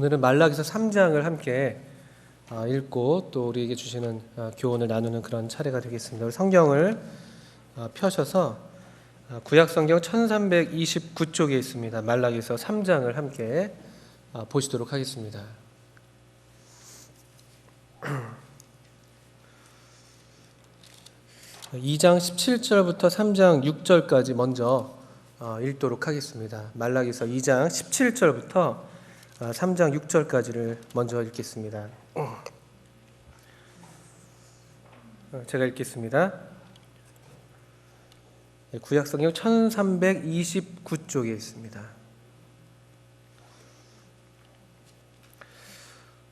오늘은 말라기서 3장을 함께 읽고 또 우리에게 주시는 교훈을 나누는 그런 차례가 되겠습니다. 우리 성경을 펴셔서 구약 성경 1329쪽에 있습니다. 말라기서 3장을 함께 보시도록 하겠습니다. (2장 17절부터 3장 6절까지) 먼저 읽도록 하겠습니다. 말라기서 2장 17절부터 3장 6절까지를 먼저 읽겠습니다. 제가 읽겠습니다. 구약성경 1329쪽에 있습니다.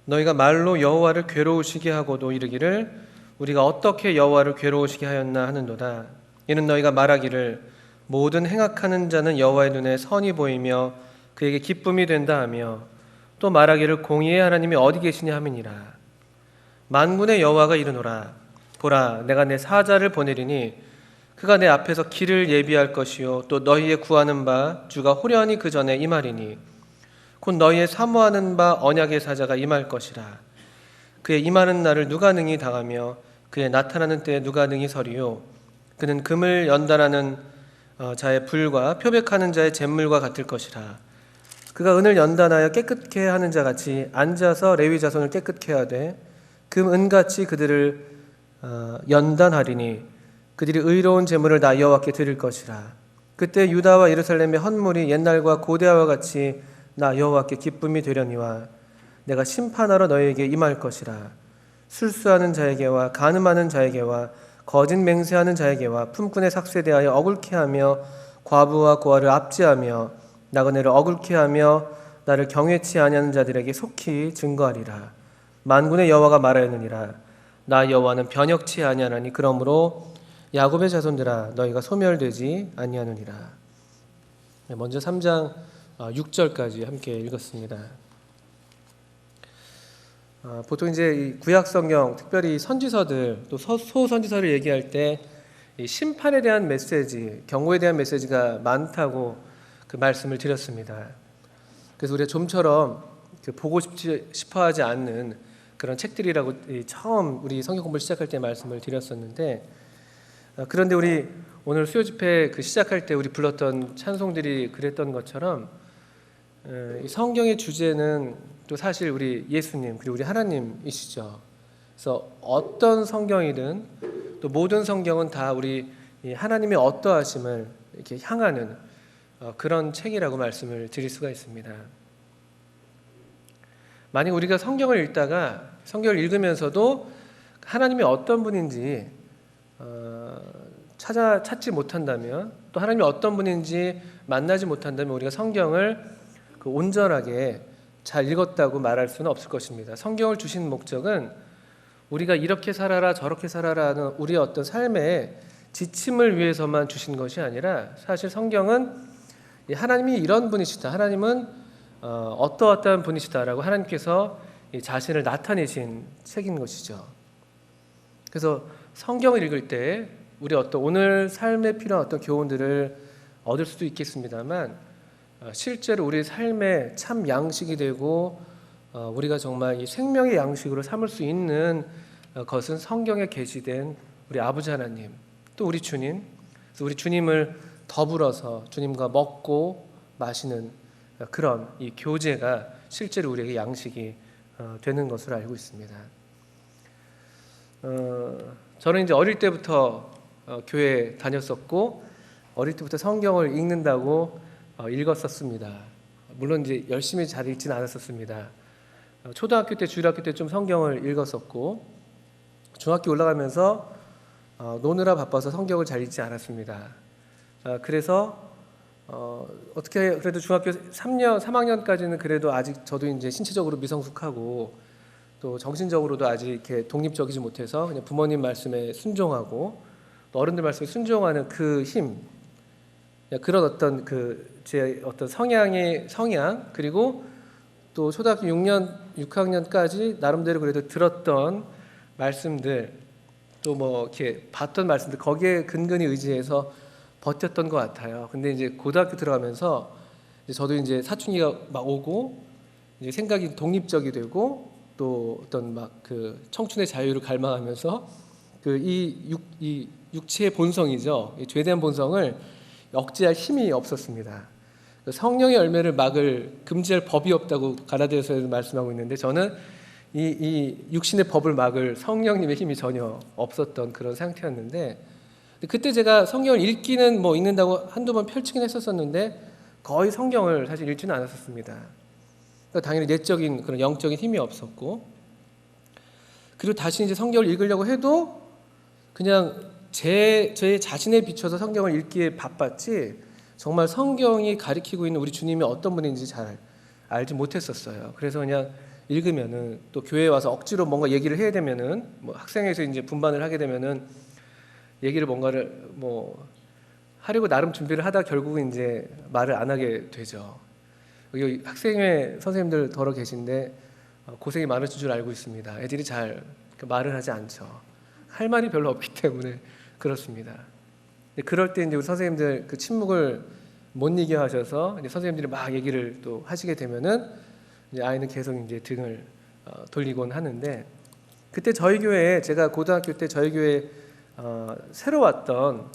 너희가 말로 여호와를 괴로우시게 하고도 이르기를 우리가 어떻게 여호와를 괴로우시게 하였나 하는도다. 이는 너희가 말하기를 모든 행악하는 자는 여호와의 눈에 선이 보이며 그에게 기쁨이 된다 하며 또 말하기를 공의의 하나님이 어디 계시냐 함이니라. 만군의 여호와가 이르노라. 보라, 내가 내 사자를 보내리니 그가 내 앞에서 길을 예비할 것이요 또 너희의 구하는 바 주가 호련히 그 전에 임하리니 곧 너희의 사모하는 바 언약의 사자가 임할 것이라. 그의 임하는 날을 누가 능히 당하며 그의 나타나는 때에 누가 능히 서리요. 그는 금을 연단하는 자의 불과 표백하는 자의 잿물과 같을 것이라. 그가 은을 연단하여 깨끗게 하는 자같이 앉아서 레위 자손을 깨끗게 하되 금 은같이 그들을 연단하리니 그들이 의로운 제물을 나 여호와께 드릴 것이라. 그때 유다와 예루살렘의 헌물이 옛날과 고대와 같이 나 여호와께 기쁨이 되려니와 내가 심판하러 너희에게 임할 것이라. 술수하는 자에게와 간음하는 자에게와 거짓 맹세하는 자에게와 품꾼의 삭세에 대하여 억울케 하며 과부와 고아를 압제하며 나그네를 억울케 하며 나를 경외치 아니하는 자들에게 속히 증거하리라. 만군의 여호와가 말하였느니라. 나 여호와는 변역치 아니하나니 그러므로 야곱의 자손들아 너희가 소멸되지 아니하느니라. 먼저 3장 6절까지 함께 읽었습니다. 보통 이제 이 구약 성경, 특별히 선지서들 또 소선지서를 얘기할 때 이 심판에 대한 메시지, 경고에 대한 메시지가 많다고 그 말씀을 드렸습니다. 그래서 우리가 좀처럼 보고 싶어하지 않는 그런 책들이라고 처음 우리 성경 공부를 시작할 때 말씀을 드렸었는데, 그런데 우리 오늘 수요 집회 시작할 때 우리 불렀던 찬송들이 그랬던 것처럼 이 성경의 주제는 또 사실 우리 예수님 그리고 우리 하나님이시죠. 그래서 어떤 성경이든 또 모든 성경은 다 우리 하나님의 어떠하심을 이렇게 향하는 그런 책이라고 말씀을 드릴 수가 있습니다. 만약 우리가 성경을 읽다가 성경을 읽으면서도 하나님이 어떤 분인지 찾지 못한다면, 또 하나님이 어떤 분인지 만나지 못한다면 우리가 성경을 온전하게 잘 읽었다고 말할 수는 없을 것입니다. 성경을 주신 목적은 우리가 이렇게 살아라 저렇게 살아라 하는 우리의 어떤 삶의 지침을 위해서만 주신 것이 아니라, 사실 성경은 하나님이 이런 분이시다, 하나님은 어떠한 분이시다라고 하나님께서 자신을 나타내신 책인 것이죠. 그래서 성경을 읽을 때 우리 오늘 삶에 필요한 어떤 교훈들을 얻을 수도 있겠습니다만, 실제로 우리 삶의 참 양식이 되고 우리가 정말 이 생명의 양식으로 삼을 수 있는 것은 성경에 계시된 우리 아버지 하나님, 또 우리 주님, 그래서 우리 주님을 더불어서 주님과 먹고 마시는 그런 이 교제가 실제로 우리에게 양식이 되는 것으로 알고 있습니다. 저는 이제 어릴 때부터 교회 다녔었고 어릴 때부터 성경을 읽는다고 읽었었습니다. 물론 이제 열심히 잘 읽지는 않았었습니다. 초등학교 때, 중학교 때 좀 성경을 읽었었고, 중학교 올라가면서 노느라 바빠서 성경을 잘 읽지 않았습니다. 그래서 어떻게 그래도 중학교 3학년까지는 그래도 아직 저도 이제 신체적으로 미성숙하고 또 정신적으로도 아직 이렇게 독립적이지 못해서 그냥 부모님 말씀에 순종하고 또 어른들 말씀에 순종하는 그 힘, 그런 어떤 제 어떤 성향, 그리고 또 초등학교 6학년까지 나름대로 그래도 들었던 말씀들, 또 뭐 이렇게 봤던 말씀들, 거기에 근근히 의지해서 버텼던 것 같아요. 근데 이제 고등학교 들어가면서 저도 이제 사춘기가 막 오고 이제 생각이 독립적이 되고 또 어떤 막 그 청춘의 자유를 갈망하면서 그 이 육체의 본성이죠. 이 죄대한 본성을 억제할 힘이 없었습니다. 성령의 열매를 막을 금지할 법이 없다고 가라디아서에서 말씀하고 있는데 저는 이 육신의 법을 막을 성령님의 힘이 전혀 없었던 그런 상태였는데 그때 제가 성경을 읽기는 뭐 읽는다고 한두 번 펼치긴 했었었는데 거의 성경을 사실 읽지는 않았었습니다. 그러니까 당연히 내적인 그런 영적인 힘이 없었고 그리고 다시 이제 성경을 읽으려고 해도 그냥 제 자신에 비춰서 성경을 읽기에 바빴지 정말 성경이 가리키고 있는 우리 주님이 어떤 분인지 잘 알지 못했었어요. 그래서 그냥 읽으면은 또 교회에 와서 억지로 뭔가 얘기를 해야 되면은 뭐 학생회에서 이제 분반을 하게 되면은 얘기를 뭔가를 뭐 하려고 나름 준비를 하다 결국은 이제 말을 안 하게 되죠. 여기 학생회 선생님들 더러 계신데 고생이 많으신 줄 알고 있습니다. 애들이 잘 말을 하지 않죠. 할 말이 별로 없기 때문에 그렇습니다. 그럴 때 이제 우리 선생님들 그 침묵을 못 이겨 하셔서 이제 선생님들이 막 얘기를 또 하시게 되면은 이제 아이는 계속 이제 등을 돌리곤 하는데 그때 저희 교회에 제가 고등학교 때 저희 교회에 새로 왔던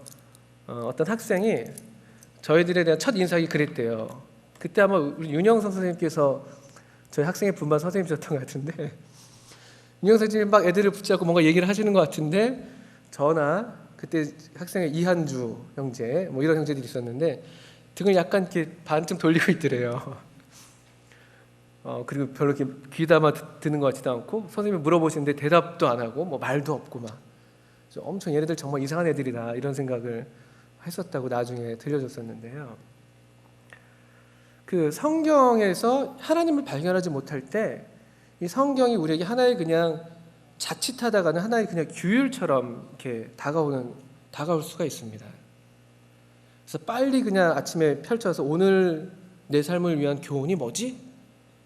어떤 학생이 저희들에 대한 첫 인상이 그랬대요. 그때 아마 우리 윤영선 선생님께서 저희 학생의 분반 선생님이셨던 것 같은데 윤영선 선생님이 막 애들을 붙잡고 뭔가 얘기를 하시는 것 같은데 저나 그때 학생의 이한주 형제 뭐 이런 형제들이 있었는데 등을 약간 이렇게 반쯤 돌리고 있더래요. 그리고 별로 이렇게 귀담아 듣는 것 같지도 않고 선생님이 물어보시는데 대답도 안 하고 뭐 말도 없고 막 엄청 얘네들 정말 이상한 애들이다 이런 생각을 했었다고 나중에 들려줬었는데요. 그 성경에서 하나님을 발견하지 못할 때 이 성경이 우리에게 하나의 그냥 자칫하다가는 하나의 그냥 규율처럼 이렇게 다가올 수가 있습니다. 그래서 빨리 그냥 아침에 펼쳐서 오늘 내 삶을 위한 교훈이 뭐지?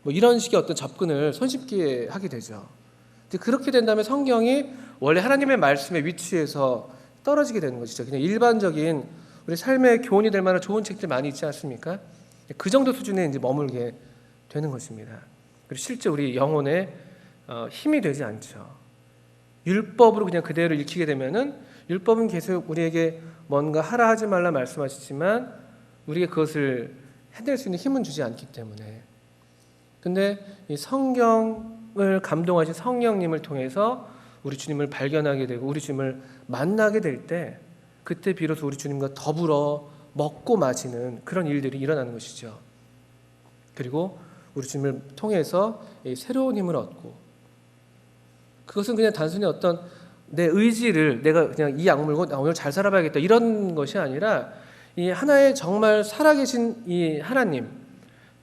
뭐 이런 식의 어떤 접근을 손쉽게 하게 되죠. 그렇게 된다면 성경이 원래 하나님의 말씀의 위치에서 떨어지게 되는 것이죠. 그냥 일반적인 우리 삶의 교훈이 될 만한 좋은 책들 많이 있지 않습니까? 그 정도 수준에 이제 머물게 되는 것입니다. 그리고 실제 우리 영혼에 힘이 되지 않죠. 율법으로 그냥 그대로 읽히게 되면은 율법은 계속 우리에게 뭔가 하라 하지 말라 말씀하시지만 우리에게 그것을 해낼 수 있는 힘은 주지 않기 때문에. 근데 이 성경을 감동하신 성령님을 통해서 우리 주님을 발견하게 되고 우리 주님을 만나게 될 때 그때 비로소 우리 주님과 더불어 먹고 마시는 그런 일들이 일어나는 것이죠. 그리고 우리 주님을 통해서 새로운 힘을 얻고 그것은 그냥 단순히 어떤 내 의지를 내가 그냥 이 악물고 나 오늘 잘 살아봐야겠다 이런 것이 아니라 이 하나의 정말 살아계신 이 하나님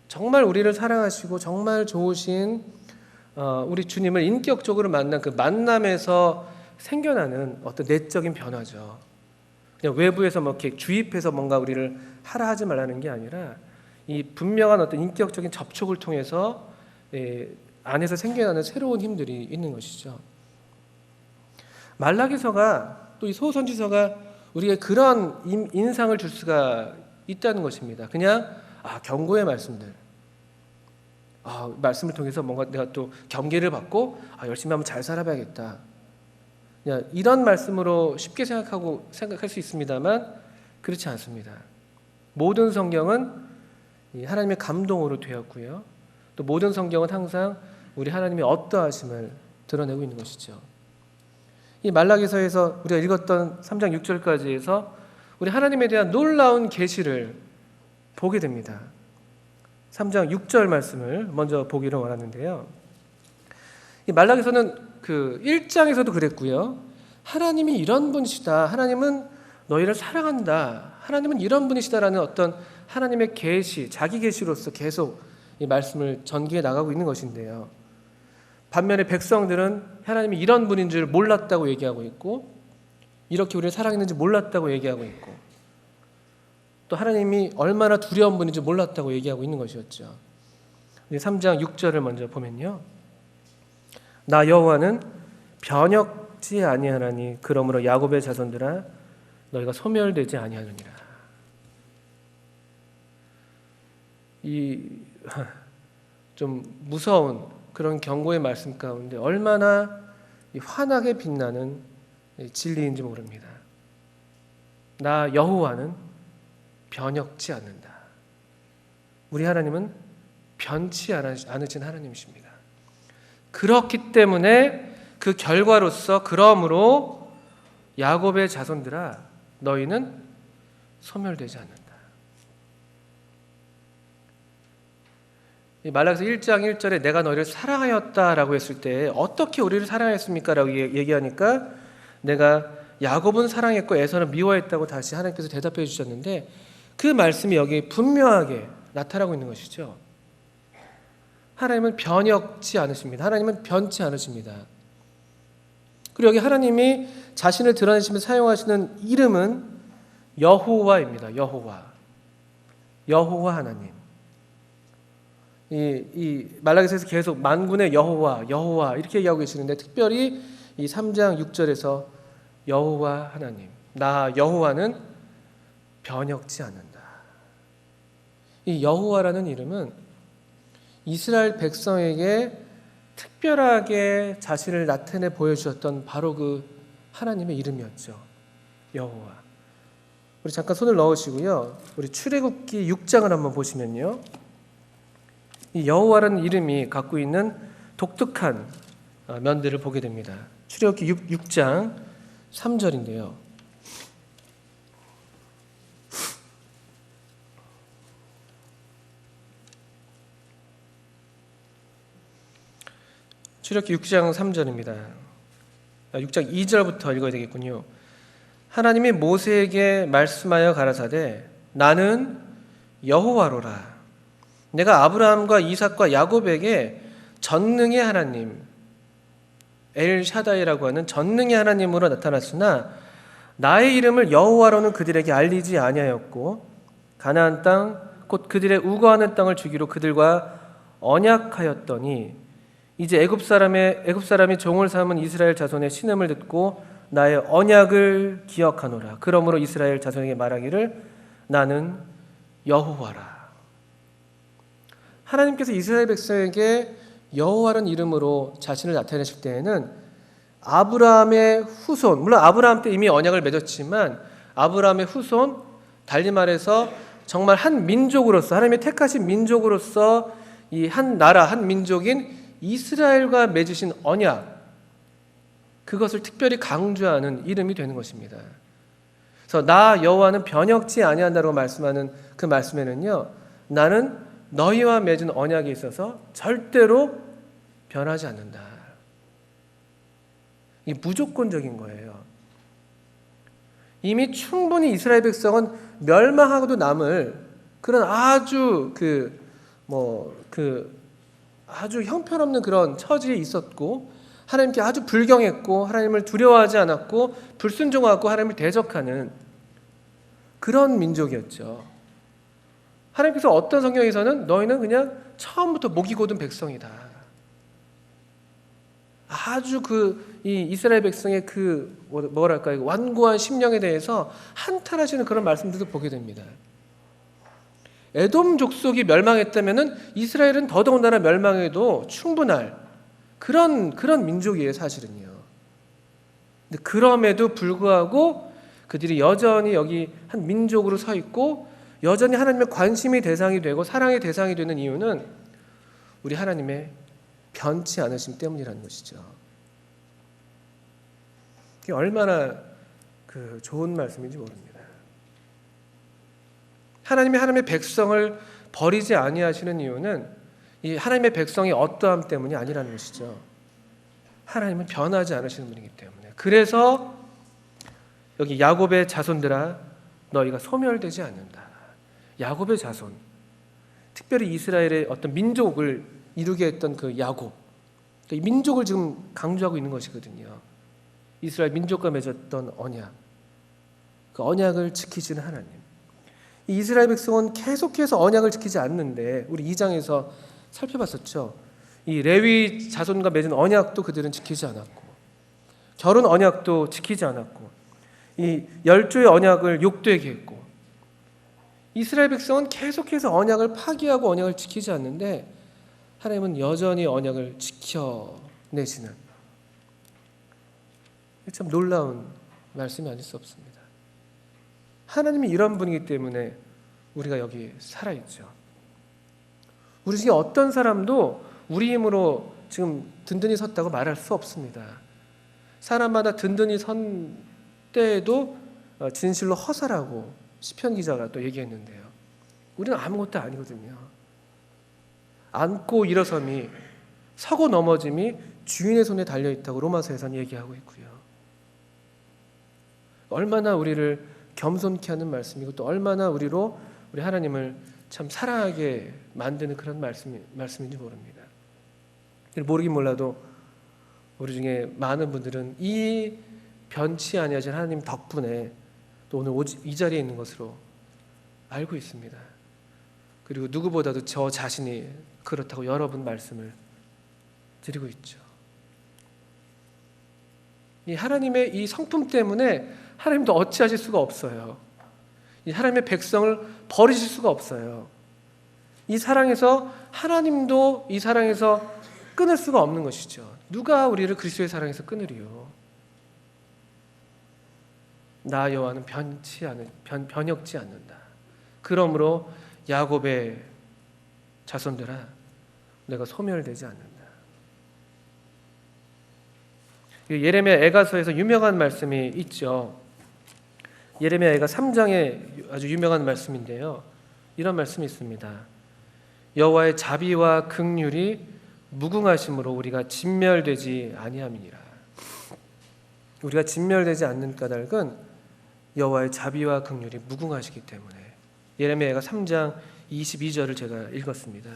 정말 우리를 사랑하시고 정말 좋으신 우리 주님을 인격적으로 만난 그 만남에서 생겨나는 어떤 내적인 변화죠. 그냥 외부에서 뭐 이렇게 주입해서 뭔가 우리를 하라 하지 말라는 게 아니라 이 분명한 어떤 인격적인 접촉을 통해서 안에서 생겨나는 새로운 힘들이 있는 것이죠. 말라기서가 또 이 소선지서가 우리에게 그런 인상을 줄 수가 있다는 것입니다. 그냥 경고의 말씀들. 말씀을 통해서 뭔가 내가 또 경계를 받고 열심히 한번 잘 살아봐야겠다. 그냥 이런 말씀으로 쉽게 생각할 수 있습니다만 그렇지 않습니다. 모든 성경은 하나님의 감동으로 되었고요. 또 모든 성경은 항상 우리 하나님의 어떠하심을 드러내고 있는 것이죠. 이 말라기서에서 우리가 읽었던 3장 6절까지에서 우리 하나님에 대한 놀라운 계시를 보게 됩니다. 3장 6절 말씀을 먼저 보기를 원하는데요. 이 말라기서는 그 1장에서도 그랬고요. 하나님이 이런 분이시다. 하나님은 너희를 사랑한다. 하나님은 이런 분이시다라는 어떤 하나님의 계시, 자기 계시로서 계속 이 말씀을 전개해 나가고 있는 것인데요. 반면에 백성들은 하나님이 이런 분인 줄 몰랐다고 얘기하고 있고 이렇게 우리를 사랑했는지 몰랐다고 얘기하고 있고 또 하나님이 얼마나 두려운 분인지 몰랐다고 얘기하고 있는 것이었죠. 3장 6절을 먼저 보면요. 나 여호와는 변혁지 아니하나니 그러므로 야곱의 자손들아 너희가 소멸되지 아니하느니라. 좀 무서운 그런 경고의 말씀 가운데 얼마나 환하게 빛나는 진리인지 모릅니다. 나 여호와는 변혁지 않는다. 우리 하나님은 변치 않으신 하나님이십니다. 그렇기 때문에 그 결과로서 그러므로 야곱의 자손들아 너희는 소멸되지 않는다. 말라기서 1장 1절에 내가 너희를 사랑하였다라고 했을 때 어떻게 우리를 사랑했습니까? 라고 얘기하니까 내가 야곱은 사랑했고 에서는 미워했다고 다시 하나님께서 대답해 주셨는데 그 말씀이 여기 분명하게 나타나고 있는 것이죠. 하나님은 변혁지 않으십니다. 하나님은 변치 않으십니다. 그리고 여기 하나님이 자신을 드러내시면서 사용하시는 이름은 여호와입니다. 여호와 하나님. 이 말라기서에서 계속 만군의 여호와 이렇게 얘기하고 계시는데 특별히 이 3장 6절에서 여호와 하나님, 나 여호와는 변혁지 않는다. 이 여호와라는 이름은 이스라엘 백성에게 특별하게 자신을 나타내 보여주셨던 바로 그 하나님의 이름이었죠. 여호와. 우리 잠깐 손을 넣으시고요. 우리 출애굽기 6장을 한번 보시면요. 이 여호와라는 이름이 갖고 있는 독특한 면들을 보게 됩니다. 출애굽기 6장 3절인데요. 출애굽기 6장 3절입니다. 6장 2절부터 읽어야 되겠군요. 하나님이 모세에게 말씀하여 가라사대 나는 여호와로라. 내가 아브라함과 이삭과 야곱에게 전능의 하나님 엘샤다이라고 하는 전능의 하나님으로 나타났으나 나의 이름을 여호와로는 그들에게 알리지 아니하였고 가나안 땅 곧 그들의 우거하는 땅을 주기로 그들과 언약하였더니 이제 애굽 사람이 종을 삼은 이스라엘 자손의 신음을 듣고 나의 언약을 기억하노라. 그러므로 이스라엘 자손에게 말하기를 나는 여호와라. 하나님께서 이스라엘 백성에게 여호와라는 이름으로 자신을 나타내실 때에는 아브라함의 후손, 물론 아브라함 때 이미 언약을 맺었지만 아브라함의 후손, 달리 말해서 정말 한 민족으로서 하나님의 택하신 민족으로서 이 한 나라, 한 민족인 이스라엘과 맺으신 언약, 그것을 특별히 강조하는 이름이 되는 것입니다. 그래서 나 여호와는 변혁지 아니한다고 말씀하는 그 말씀에는요, 나는 너희와 맺은 언약에 있어서 절대로 변하지 않는다. 이게 무조건적인 거예요. 이미 충분히 이스라엘 백성은 멸망하고도 남을 그런 아주 아주 형편없는 그런 처지에 있었고 하나님께 아주 불경했고 하나님을 두려워하지 않았고 불순종하고 하나님을 대적하는 그런 민족이었죠. 하나님께서 어떤 성경에서는 너희는 그냥 처음부터 목이 곧은 백성이다. 아주 이 이스라엘 백성의 완고한 심령에 대해서 한탄하시는 그런 말씀들도 보게 됩니다. 에돔 족속이 멸망했다면은 이스라엘은 더더군다나 멸망해도 충분할 그런 민족이에요, 사실은요. 근데 그럼에도 불구하고 그들이 여전히 여기 한 민족으로 서 있고 여전히 하나님의 관심의 대상이 되고 사랑의 대상이 되는 이유는 우리 하나님의 변치 않으심 때문이라는 것이죠. 그게 얼마나 좋은 말씀인지 모릅니다. 하나님의 백성을 버리지 아니하시는 이유는 이 하나님의 백성의 어떠함 때문이 아니라는 것이죠. 하나님은 변하지 않으시는 분이기 때문에. 그래서 여기 야곱의 자손들아 너희가 소멸되지 않는다. 야곱의 자손, 특별히 이스라엘의 어떤 민족을 이루게 했던 그 야곱, 이 민족을 지금 강조하고 있는 것이거든요. 이스라엘 민족과 맺었던 언약, 그 언약을 지키시는 하나님. 이 이스라엘 백성은 계속해서 언약을 지키지 않는데 우리 2장에서 살펴봤었죠. 이 레위 자손과 맺은 언약도 그들은 지키지 않았고 결혼 언약도 지키지 않았고 이 10조의 언약을 욕되게 했고 이스라엘 백성은 계속해서 언약을 파기하고 언약을 지키지 않는데 하나님은 여전히 언약을 지켜내시는, 참 놀라운 말씀이 아닐 수 없습니다. 하나님이 이런 분이기 때문에 우리가 여기 살아있죠. 우리 중에 어떤 사람도 우리 힘으로 지금 든든히 섰다고 말할 수 없습니다. 사람마다 든든히 선 때에도 진실로 허사라고 시편 기자가 또 얘기했는데요. 우리는 아무것도 아니거든요. 앉고 일어섬이, 서고 넘어짐이 주인의 손에 달려있다고 로마서에서는 얘기하고 있고요. 얼마나 우리를 겸손케 하는 말씀이고 또 얼마나 우리 하나님을 참 사랑하게 만드는 그런 말씀인지 모릅니다. 모르긴 몰라도 우리 중에 많은 분들은 이 변치 아니하신 하나님 덕분에 또 오늘 이 자리에 있는 것으로 알고 있습니다. 그리고 누구보다도 저 자신이 그렇다고 여러 번 말씀을 드리고 있죠. 이 하나님의 이 성품 때문에 하나님도 어찌하실 수가 없어요. 이 하나님의 백성을 버리실 수가 없어요. 이 사랑에서 하나님도 이 사랑에서 끊을 수가 없는 것이죠. 누가 우리를 그리스도의 사랑에서 끊으리요? 나 여호와는 변혁지 않는다. 그러므로 야곱의 자손들아, 내가 소멸되지 않는다. 예레미야 애가서에서 유명한 말씀이 있죠. 예레미야 애가 3장에 아주 유명한 말씀인데요. 이런 말씀이 있습니다. 여호와의 자비와 긍휼이 무궁하심으로 우리가 진멸되지 아니함이니라. 우리가 진멸되지 않는 까닭은 여호와의 자비와 긍휼이 무궁하시기 때문에. 예레미야가 3장 22절을 제가 읽었습니다.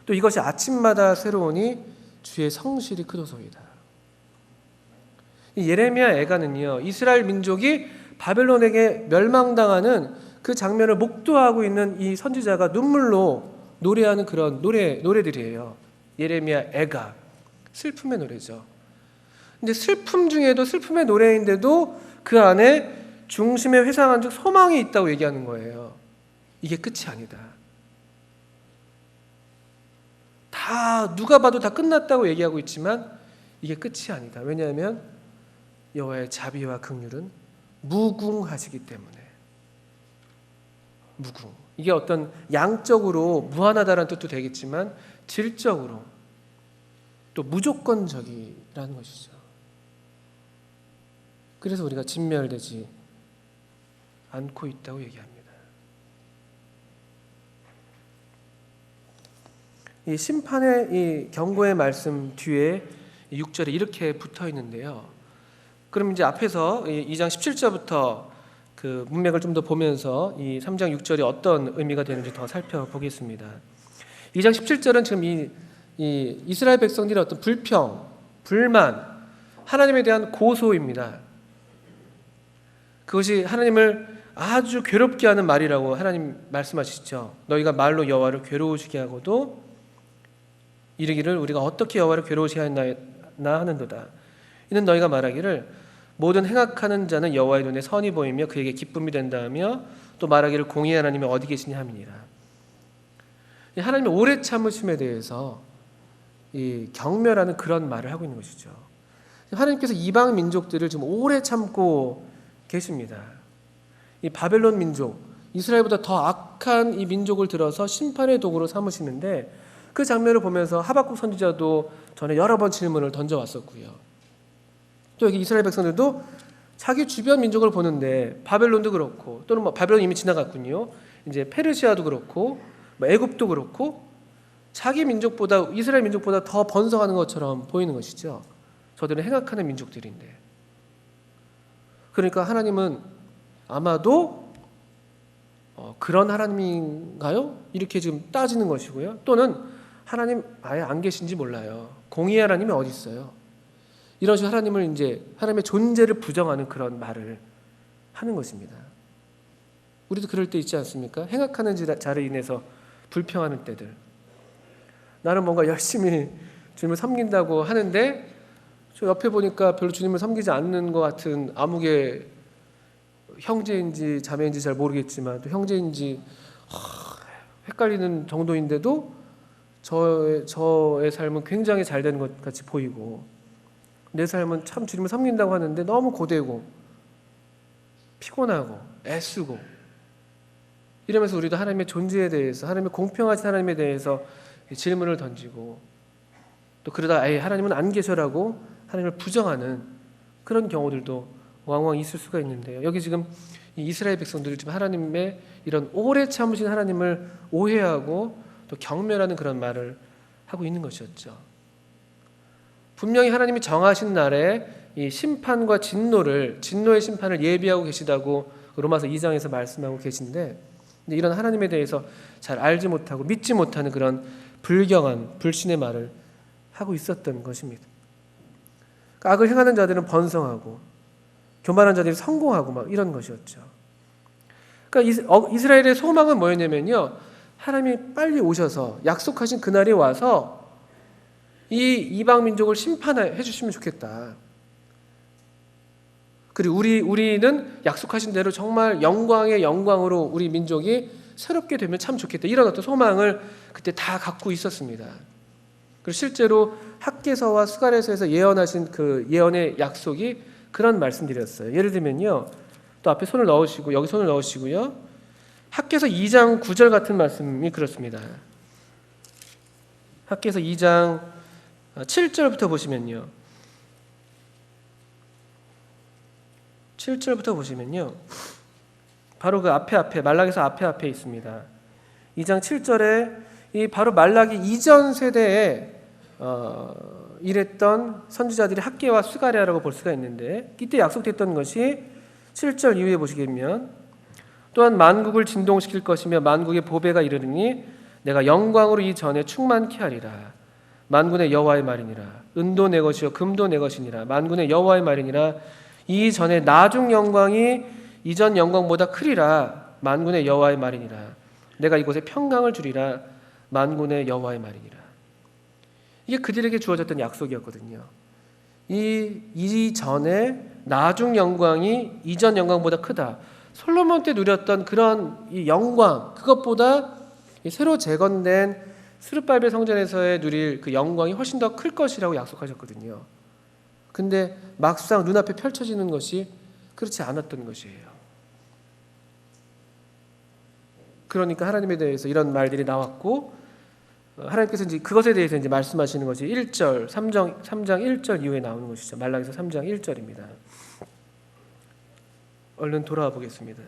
또 이것이 아침마다 새로우니 주의 성실이 크도소이다. 이 예레미야 애가는요, 이스라엘 민족이 바벨론에게 멸망당하는 그 장면을 목도하고 있는 이 선지자가 눈물로 노래하는 그런 노래들이에요. 예레미야 애가 슬픔의 노래죠. 근데 슬픔 중에도 슬픔의 노래인데도 그 안에 중심에 회상한 즉 소망이 있다고 얘기하는 거예요. 이게 끝이 아니다. 다 누가 봐도 다 끝났다고 얘기하고 있지만 이게 끝이 아니다. 왜냐하면 여호와의 자비와 긍휼은 무궁하시기 때문에. 무궁. 이게 어떤 양적으로 무한하다라는 뜻도 되겠지만 질적으로 또 무조건적이라는 것이죠. 그래서 우리가 진멸되지 않고 있다고 얘기합니다. 이 심판의 이 경고의 말씀 뒤에 6절에 이렇게 붙어 있는데요. 그럼 이제 앞에서 2장 17절부터 그 문맥을 좀 더 보면서 이 3장 6절이 어떤 의미가 되는지 더 살펴보겠습니다. 2장 17절은 지금 이 이스라엘 백성들의 어떤 불평, 불만, 하나님에 대한 고소입니다. 그것이 하나님을 아주 괴롭게 하는 말이라고 하나님 말씀하시죠. 너희가 말로 여호와를 괴로우시게 하고도 이르기를 우리가 어떻게 여호와를 괴로우시게 하였나 하는도다. 이는 너희가 말하기를 모든 행악하는 자는 여호와의 눈에 선이 보이며 그에게 기쁨이 된다하며 또 말하기를 공의의 하나님이 어디 계시냐 함이니라. 하나님의 오래 참으심에 대해서 이 경멸하는 그런 말을 하고 있는 것이죠. 하나님께서 이방 민족들을 지금 오래 참고 계십니다. 이 바벨론 민족, 이스라엘보다 더 악한 이 민족을 들어서 심판의 도구로 삼으시는데 그 장면을 보면서 하박국 선지자도 전에 여러 번 질문을 던져왔었고요. 또 여기 이스라엘 백성들도 자기 주변 민족을 보는데 바벨론도 그렇고 또는 바벨론 이미 지나갔군요. 이제 페르시아도 그렇고 애굽도 그렇고 자기 민족보다 이스라엘 민족보다 더 번성하는 것처럼 보이는 것이죠. 저들은 행악하는 민족들인데. 그러니까 하나님은 아마도 그런 하나님인가요? 이렇게 지금 따지는 것이고요. 또는 하나님 아예 안 계신지 몰라요. 공의의 하나님이 어디 있어요? 이런 식으로 하나님을 이제 하나님의 존재를 부정하는 그런 말을 하는 것입니다. 우리도 그럴 때 있지 않습니까? 행악하는 자로 인해서 불평하는 때들. 나는 뭔가 열심히 주님을 섬긴다고 하는데 저 옆에 보니까 별로 주님을 섬기지 않는 것 같은 아무개 형제인지 자매인지 잘 모르겠지만 또 형제인지 헷갈리는 정도인데도 저의 삶은 굉장히 잘 되는 것 같이 보이고 내 삶은 참 주님을 섬긴다고 하는데 너무 고되고 피곤하고 애쓰고 이러면서 우리도 하나님의 존재에 대해서 하나님의 공평하신 하나님에 대해서 질문을 던지고 또 그러다 하나님은 안 계셔라고 하나님을 부정하는 그런 경우들도 왕왕 있을 수가 있는데요. 여기 지금 이 이스라엘 백성들이 지금 하나님의 이런 오래 참으신 하나님을 오해하고 또 경멸하는 그런 말을 하고 있는 것이었죠. 분명히 하나님이 정하신 날에 이 심판과 진노의 심판을 예비하고 계시다고 로마서 2장에서 말씀하고 계신데 이런 하나님에 대해서 잘 알지 못하고 믿지 못하는 그런 불경한 불신의 말을 하고 있었던 것입니다. 악을 행하는 자들은 번성하고 교만한 자들이 성공하고 막 이런 것이었죠. 그러니까 이스라엘의 소망은 뭐였냐면요, 하나님이 빨리 오셔서 약속하신 그날이 와서 이 이방 민족을 심판해 주시면 좋겠다. 그리고 우리는 약속하신 대로 정말 영광의 영광으로 우리 민족이 새롭게 되면 참 좋겠다. 이런 어떤 소망을 그때 다 갖고 있었습니다. 그리고 실제로 학개서와 스가랴서에서 예언하신 그 예언의 약속이 그런 말씀들이었어요. 예를 들면요, 또 앞에 손을 넣으시고 여기 손을 넣으시고요, 학개서 2장 9절 같은 말씀이 그렇습니다. 학개서 2장 7절부터 보시면요, 7절부터 보시면요, 바로 그 앞에 말라기서 앞에 있습니다. 2장 7절에 이 바로 말라기 이전 세대에 일했던 선지자들이 학개와 스가랴라고 볼 수가 있는데, 이때 약속됐던 것이 7절 이후에 보시겠면, 또한 만국을 진동시킬 것이며 만국의 보배가 이르르니 내가 영광으로 이 전에 충만케 하리라. 만군의 여호와의 말이니라. 은도 내 것이요 금도 내 것이니라. 만군의 여호와의 말이니라. 이 전에 나중 영광이 이전 영광보다 크리라. 만군의 여호와의 말이니라. 내가 이곳에 평강을 주리라. 만군의 여호와의 말이니라. 이게 그들에게 주어졌던 약속이었거든요. 이 전에 나중 영광이 이전 영광보다 크다. 솔로몬 때 누렸던 그런 이 영광, 그것보다 새로 재건된 스룹바벨 성전에서의 누릴 그 영광이 훨씬 더 클 것이라고 약속하셨거든요. 근데 막상 눈앞에 펼쳐지는 것이 그렇지 않았던 것이에요. 그러니까 하나님에 대해서 이런 말들이 나왔고, 하나님께서 이제 그것에 대해서 이제 말씀하시는 것이 1절, 3장 1절 이후에 나오는 것이죠. 말라기서 3장 1절입니다. 얼른 돌아와 보겠습니다.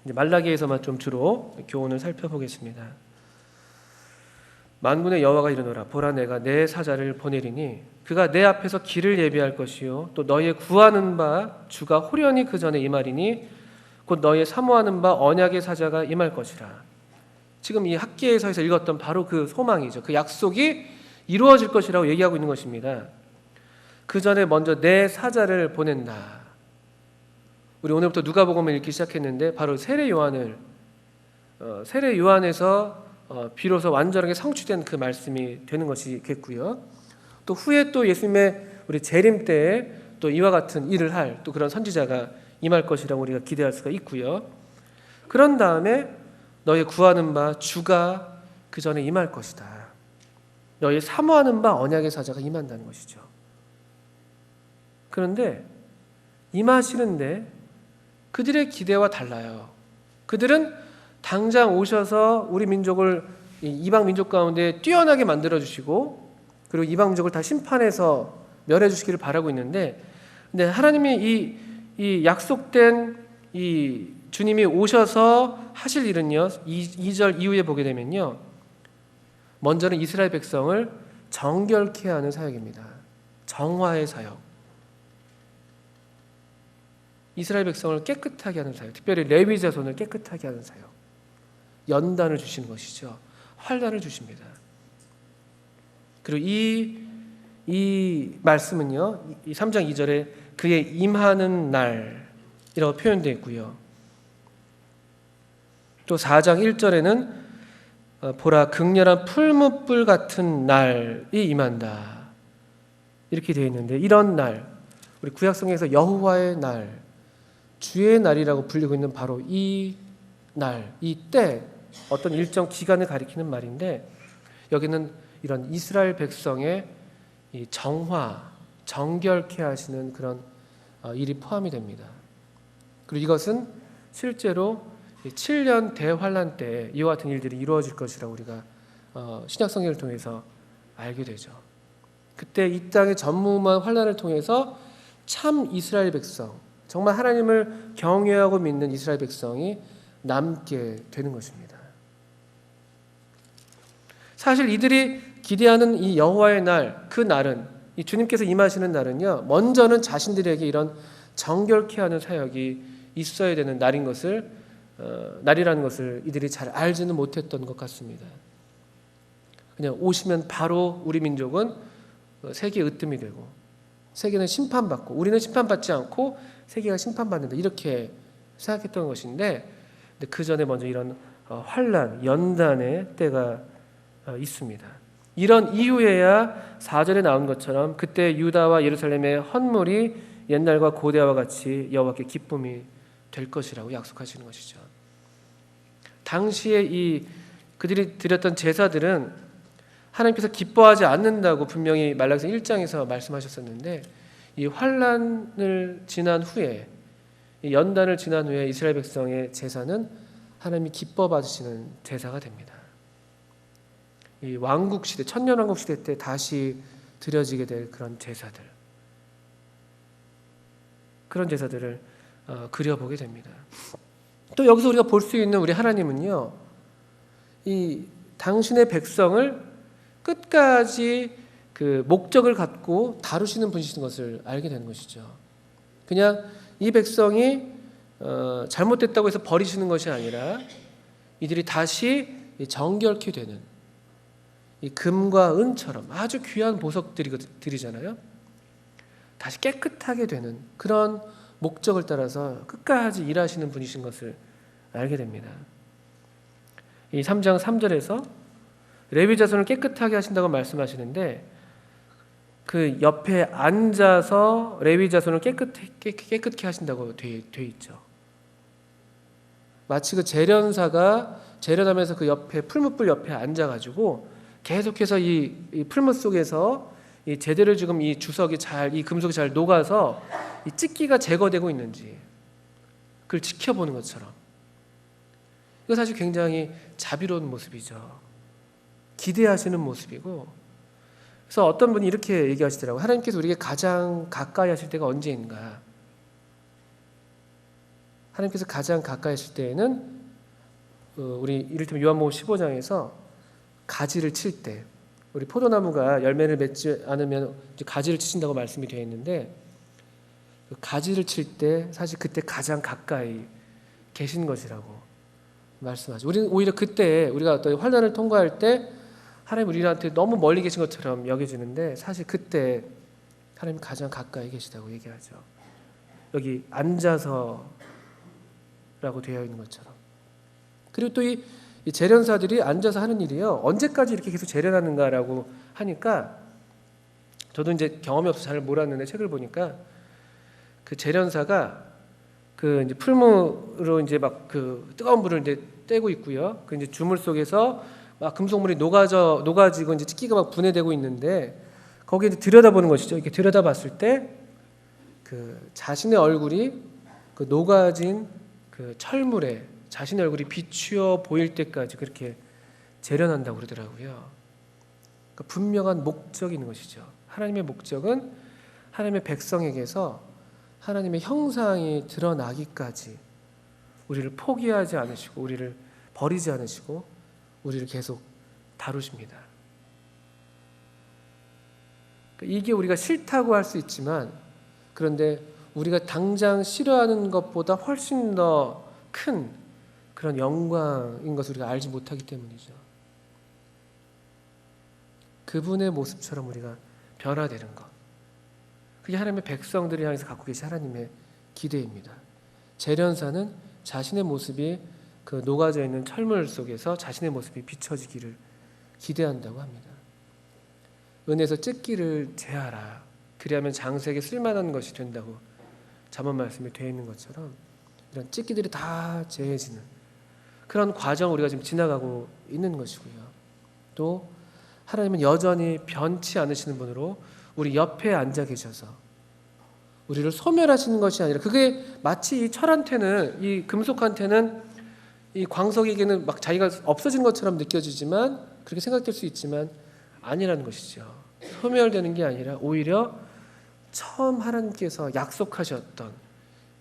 이제 말라기에서만 좀 주로 교훈을 살펴보겠습니다. 만군의 여호와가 이르노라. 보라, 내가 내 사자를 보내리니 그가 내 앞에서 길을 예비할 것이요 또 너희의 구하는 바 주가 호련히 그 전에 임하리니 곧 너희의 사모하는 바 언약의 사자가 임할 것이라. 지금 이 학개에서 읽었던 바로 그 소망이죠. 그 약속이 이루어질 것이라고 얘기하고 있는 것입니다. 그 전에 먼저 내 사자를 보낸다. 우리 오늘부터 누가복음을 읽기 시작했는데 바로 세례 요한에서 비로소 완전하게 성취된 그 말씀이 되는 것이겠고요. 또 후에 또 예수님의 우리 재림 때에 또 이와 같은 일을 할 또 그런 선지자가 임할 것이라고 우리가 기대할 수가 있고요. 그런 다음에 너희 구하는 바 주가 그 전에 임할 것이다. 너희 사모하는 바 언약의 사자가 임한다는 것이죠. 그런데 임하시는데 그들의 기대와 달라요. 그들은 당장 오셔서 우리 민족을 이방 민족 가운데 뛰어나게 만들어 주시고 그리고 이방 민족을 다 심판해서 멸해 주시기를 바라고 있는데, 근데 하나님이 이 약속된 이 주님이 오셔서 하실 일은요, 2절 이후에 보게 되면요, 먼저는 이스라엘 백성을 정결케 하는 사역입니다. 정화의 사역. 이스라엘 백성을 깨끗하게 하는 사역, 특별히 레위 자손을 깨끗하게 하는 사역. 연단을 주시는 것이죠. 환난을 주십니다. 그리고 이 말씀은요, 이 3장 2절에 그의 임하는 날이라고 표현되어 있고요. 또 4장 1절에는 보라, 극렬한 풀무불 같은 날이 임한다. 이렇게 되어 있는데, 이런 날, 우리 구약성경에서 여호와의 날, 주의 날이라고 불리고 있는 바로 이 날, 이 때, 어떤 일정 기간을 가리키는 말인데, 여기는 이런 이스라엘 백성의 이 정결케 하시는 그런 일이 포함이 됩니다. 그리고 이것은 실제로 7년 대환란 때 이와 같은 일들이 이루어질 것이라고 우리가 신약 성경을 통해서 알게 되죠. 그때 이 땅의 전무후무한 환란을 통해서 참 이스라엘 백성, 정말 하나님을 경외하고 믿는 이스라엘 백성이 남게 되는 것입니다. 사실 이들이 기대하는 이 여호와의 날, 그 날은, 이 주님께서 임하시는 날은요, 먼저는 자신들에게 이런 정결케 하는 사역이 있어야 되는 날이라는 것을 이들이 잘 알지는 못했던 것 같습니다. 그냥 오시면 바로 우리 민족은 세계의 으뜸이 되고, 세계는 심판받고, 우리는 심판받지 않고 세계가 심판받는다, 이렇게 생각했던 것인데, 그 전에 먼저 이런 환란, 연단의 때가 있습니다. 이런 이후에야 4절에 나온 것처럼 그때 유다와 예루살렘의 헌물이 옛날과 고대와 같이 여호와께 기쁨이 될 것이라고 약속하시는 것이죠. 당시에 그들이 드렸던 제사들은 하나님께서 기뻐하지 않는다고 분명히 말라기서 1장에서 말씀하셨었는데, 이 환란을 지난 후에, 이 연단을 지난 후에 이스라엘 백성의 제사는 하나님이 기뻐 받으시는 제사가 됩니다. 이 왕국 시대, 천년 왕국 시대 때 다시 드려지게 될 그런 제사들, 그런 제사들을 그려보게 됩니다. 또 여기서 우리가 볼 수 있는 우리 하나님은요, 이 당신의 백성을 끝까지 그 목적을 갖고 다루시는 분이신 것을 알게 되는 것이죠. 그냥 이 백성이 잘못됐다고 해서 버리시는 것이 아니라 이들이 다시 정결케 되는, 이 금과 은처럼 아주 귀한 보석들이잖아요. 다시 깨끗하게 되는 그런 목적을 따라서 끝까지 일하시는 분이신 것을 알게 됩니다. 이 3장 3절에서 레위 자손을 깨끗하게 하신다고 말씀하시는데, 그 옆에 앉아서 레위 자손을 깨끗게 하신다고 돼 있죠. 마치 그 재련사가 재련하면서 그 옆에 풀무불 옆에 앉아가지고 계속해서 이 풀무 속에서 이 제대로 지금 이 주석이 이 금속이 잘 녹아서 이 찢기가 제거되고 있는지 그걸 지켜보는 것처럼, 이거 사실 굉장히 자비로운 모습이죠. 기대하시는 모습이고, 그래서 어떤 분이 이렇게 얘기하시더라고요. 하나님께서 우리에게 가장 가까이 하실 때가 언제인가? 하나님께서 가장 가까이 하실 때에는 우리 이를테면 요한복음 15장에서 가지를 칠 때, 우리 포도나무가 열매를 맺지 않으면 가지를 치신다고 말씀이 되어 있는데, 가지를 칠 때 사실 그때 가장 가까이 계신 것이라고 말씀하죠. 우리는 오히려 그때 우리가 어떤 환난을 통과할 때 하나님 우리한테 너무 멀리 계신 것처럼 여겨지는데, 사실 그때 하나님 가장 가까이 계시다고 얘기하죠. 여기 앉아서라고 되어 있는 것처럼. 그리고 또 이 재련사들이 앉아서 하는 일이요, 언제까지 이렇게 계속 재련하는가라고 하니까, 저도 이제 경험이 없어서 잘 몰랐는데 책을 보니까 그 재련사가 그 이제 풀무로 이제 막 그 뜨거운 불을 이제 떼고 있고요. 그 이제 주물 속에서 막 금속물이 녹아지고 이제 찌기가 막 분해되고 있는데, 거기에 이제 들여다보는 것이죠. 이렇게 들여다봤을 때 그 자신의 얼굴이 그 녹아진 그 철물에 자신의 얼굴이 비추어 보일 때까지 그렇게 재련한다고 그러더라고요. 그러니까 분명한 목적이 있는 것이죠. 하나님의 목적은 하나님의 백성에게서 하나님의 형상이 드러나기까지 우리를 포기하지 않으시고, 우리를 버리지 않으시고, 우리를 계속 다루십니다. 이게 우리가 싫다고 할 수 있지만, 그런데 우리가 당장 싫어하는 것보다 훨씬 더 큰 그런 영광인 것을 우리가 알지 못하기 때문이죠. 그분의 모습처럼 우리가 변화되는 것, 그게 하나님의 백성들을 향해서 갖고 계신 하나님의 기대입니다. 재련사는 자신의 모습이 그 녹아져 있는 철물 속에서 자신의 모습이 비춰지기를 기대한다고 합니다. 은에서 찢기를 제하라, 그리하면 장색에 쓸만한 것이 된다고 잠언 말씀에 되어 있는 것처럼, 이런 찢기들이 다 제해지는 그런 과정을 우리가 지금 지나가고 있는 것이고요. 또 하나님은 여전히 변치 않으시는 분으로 우리 옆에 앉아 계셔서 우리를 소멸하시는 것이 아니라, 그게 마치 이 철한테는, 이 금속한테는, 이 광석에게는 막 자기가 없어진 것처럼 느껴지지만, 그렇게 생각될 수 있지만 아니라는 것이죠. 소멸되는 게 아니라 오히려 처음 하나님께서 약속하셨던,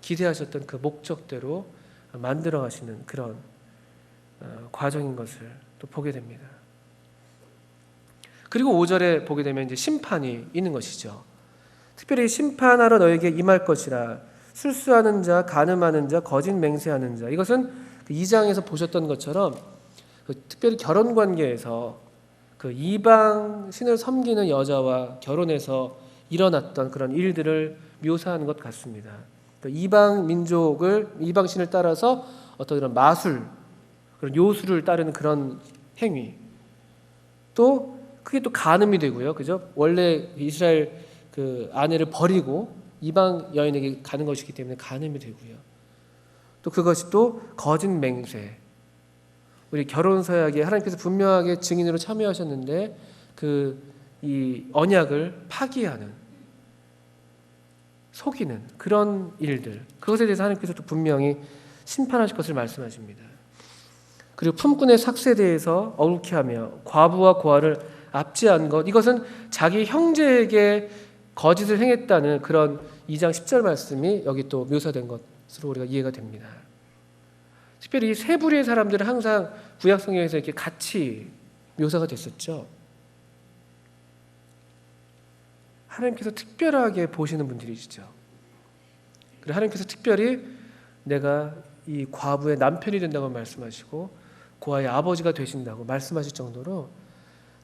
기대하셨던 그 목적대로 만들어 가시는 그런 과정인 것을 또 보게 됩니다. 그리고 5절에 보게 되면 이제 심판이 있는 것이죠. 특별히 심판하러 너에게 임할 것이라. 술수하는 자, 간음하는 자, 거짓 맹세하는 자. 이것은 그 2장에서 보셨던 것처럼 특별히 결혼 관계에서 그 이방 신을 섬기는 여자와 결혼해서 일어났던 그런 일들을 묘사하는 것 같습니다. 이방 민족을, 이방 신을 따라서 어떤 그런 마술, 그런 요술을 따르는 그런 행위, 또 그게 또 간음이 되고요, 그죠? 원래 이스라엘 그 아내를 버리고 이방 여인에게 가는 것이기 때문에 간음이 되고요. 또 그것이 또 거짓 맹세. 우리 결혼 서약에 하나님께서 분명하게 증인으로 참여하셨는데 이 언약을 파기하는, 속이는 그런 일들, 그것에 대해서 하나님께서 또 분명히 심판하실 것을 말씀하십니다. 그리고 품꾼의 삭세에 대해서 억울케 하며 과부와 고아를 압제한 것, 이것은 자기 형제에게 거짓을 행했다는 그런 2장 10절 말씀이 여기 또 묘사된 것으로 우리가 이해가 됩니다. 특별히 이 세 부류의 사람들은 항상 구약 성경에서 이렇게 같이 묘사가 됐었죠. 하나님께서 특별하게 보시는 분들이시죠. 그리고 하나님께서 특별히 내가 이 과부의 남편이 된다고 말씀하시고 고아의 아버지가 되신다고 말씀하실 정도로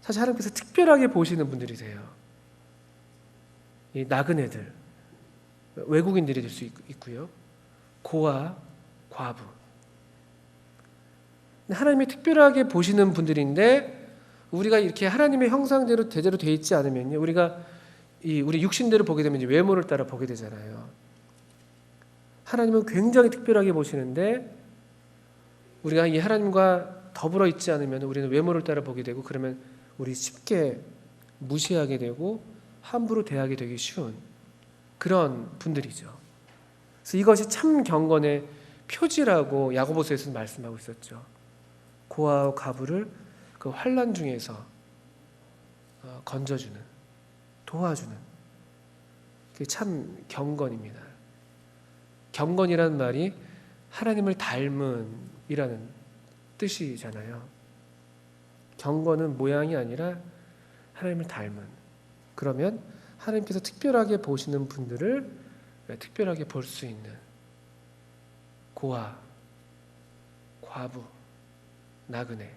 사실 하나님께서 특별하게 보시는 분들이세요. 이 나그네들, 외국인들이 될 수 있고요, 고아, 과부. 하나님이 특별하게 보시는 분들인데, 우리가 이렇게 하나님의 형상대로 대대로 돼 있지 않으면요, 우리가 우리 육신대로 보게 되면 이제 외모를 따라 보게 되잖아요. 하나님은 굉장히 특별하게 보시는데 우리가 이 하나님과 더불어 있지 않으면 우리는 외모를 따라 보게 되고, 그러면 우리 쉽게 무시하게 되고 함부로 대하게 되기 쉬운 그런 분들이죠. 그래서 이것이 참 경건의 표지라고 야고보서에서 말씀하고 있었죠. 고아와 과부를 그 환난 중에서 건져주는, 도와주는, 그게 참 경건입니다. 경건이라는 말이 하나님을 닮은 이라는 뜻이잖아요. 경건은 모양이 아니라 하나님을 닮은. 그러면 하나님께서 특별하게 보시는 분들을 특별하게 볼 수 있는 고아, 과부, 나그네,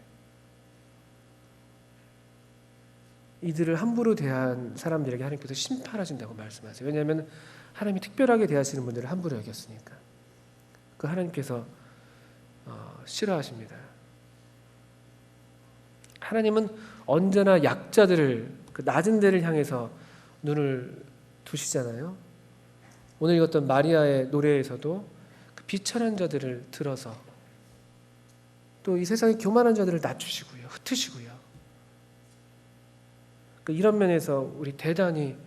이들을 함부로 대한 사람들에게 하나님께서 심판하신다고 말씀하세요. 왜냐하면 하나님이 특별하게 대하시는 분들을 함부로 여겼으니까. 그 하나님께서 싫어하십니다. 하나님은 언제나 약자들을, 그 낮은 데를 향해서 눈을 두시잖아요. 오늘 읽었던 마리아의 노래에서도 그 비천한 자들을 들어서 또 이 세상의 교만한 자들을 낮추시고요, 흩으시고요. 이런 면에서 우리 대단히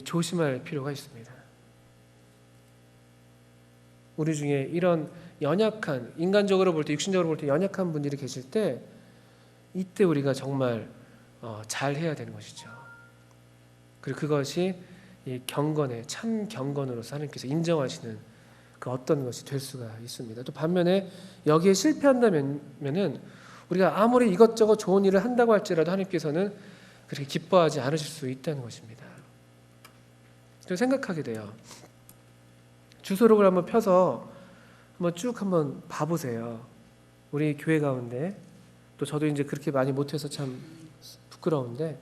조심할 필요가 있습니다. 우리 중에 이런 연약한, 인간적으로 볼 때, 육신적으로 볼 때 연약한 분들이 계실 때, 이때 우리가 정말 잘 해야 되는 것이죠. 그리고 그것이 이 경건의 참 경건으로서 하나님께서 인정하시는 그 어떤 것이 될 수가 있습니다. 또 반면에 여기에 실패한다면은 우리가 아무리 이것저것 좋은 일을 한다고 할지라도 하나님께서는 그렇게 기뻐하지 않으실 수 있다는 것입니다. 좀 생각하게 돼요. 주소록을 한번 펴서 한번 쭉 한번 봐보세요. 우리 교회 가운데, 또 저도 이제 그렇게 많이 못해서 참 부끄러운데,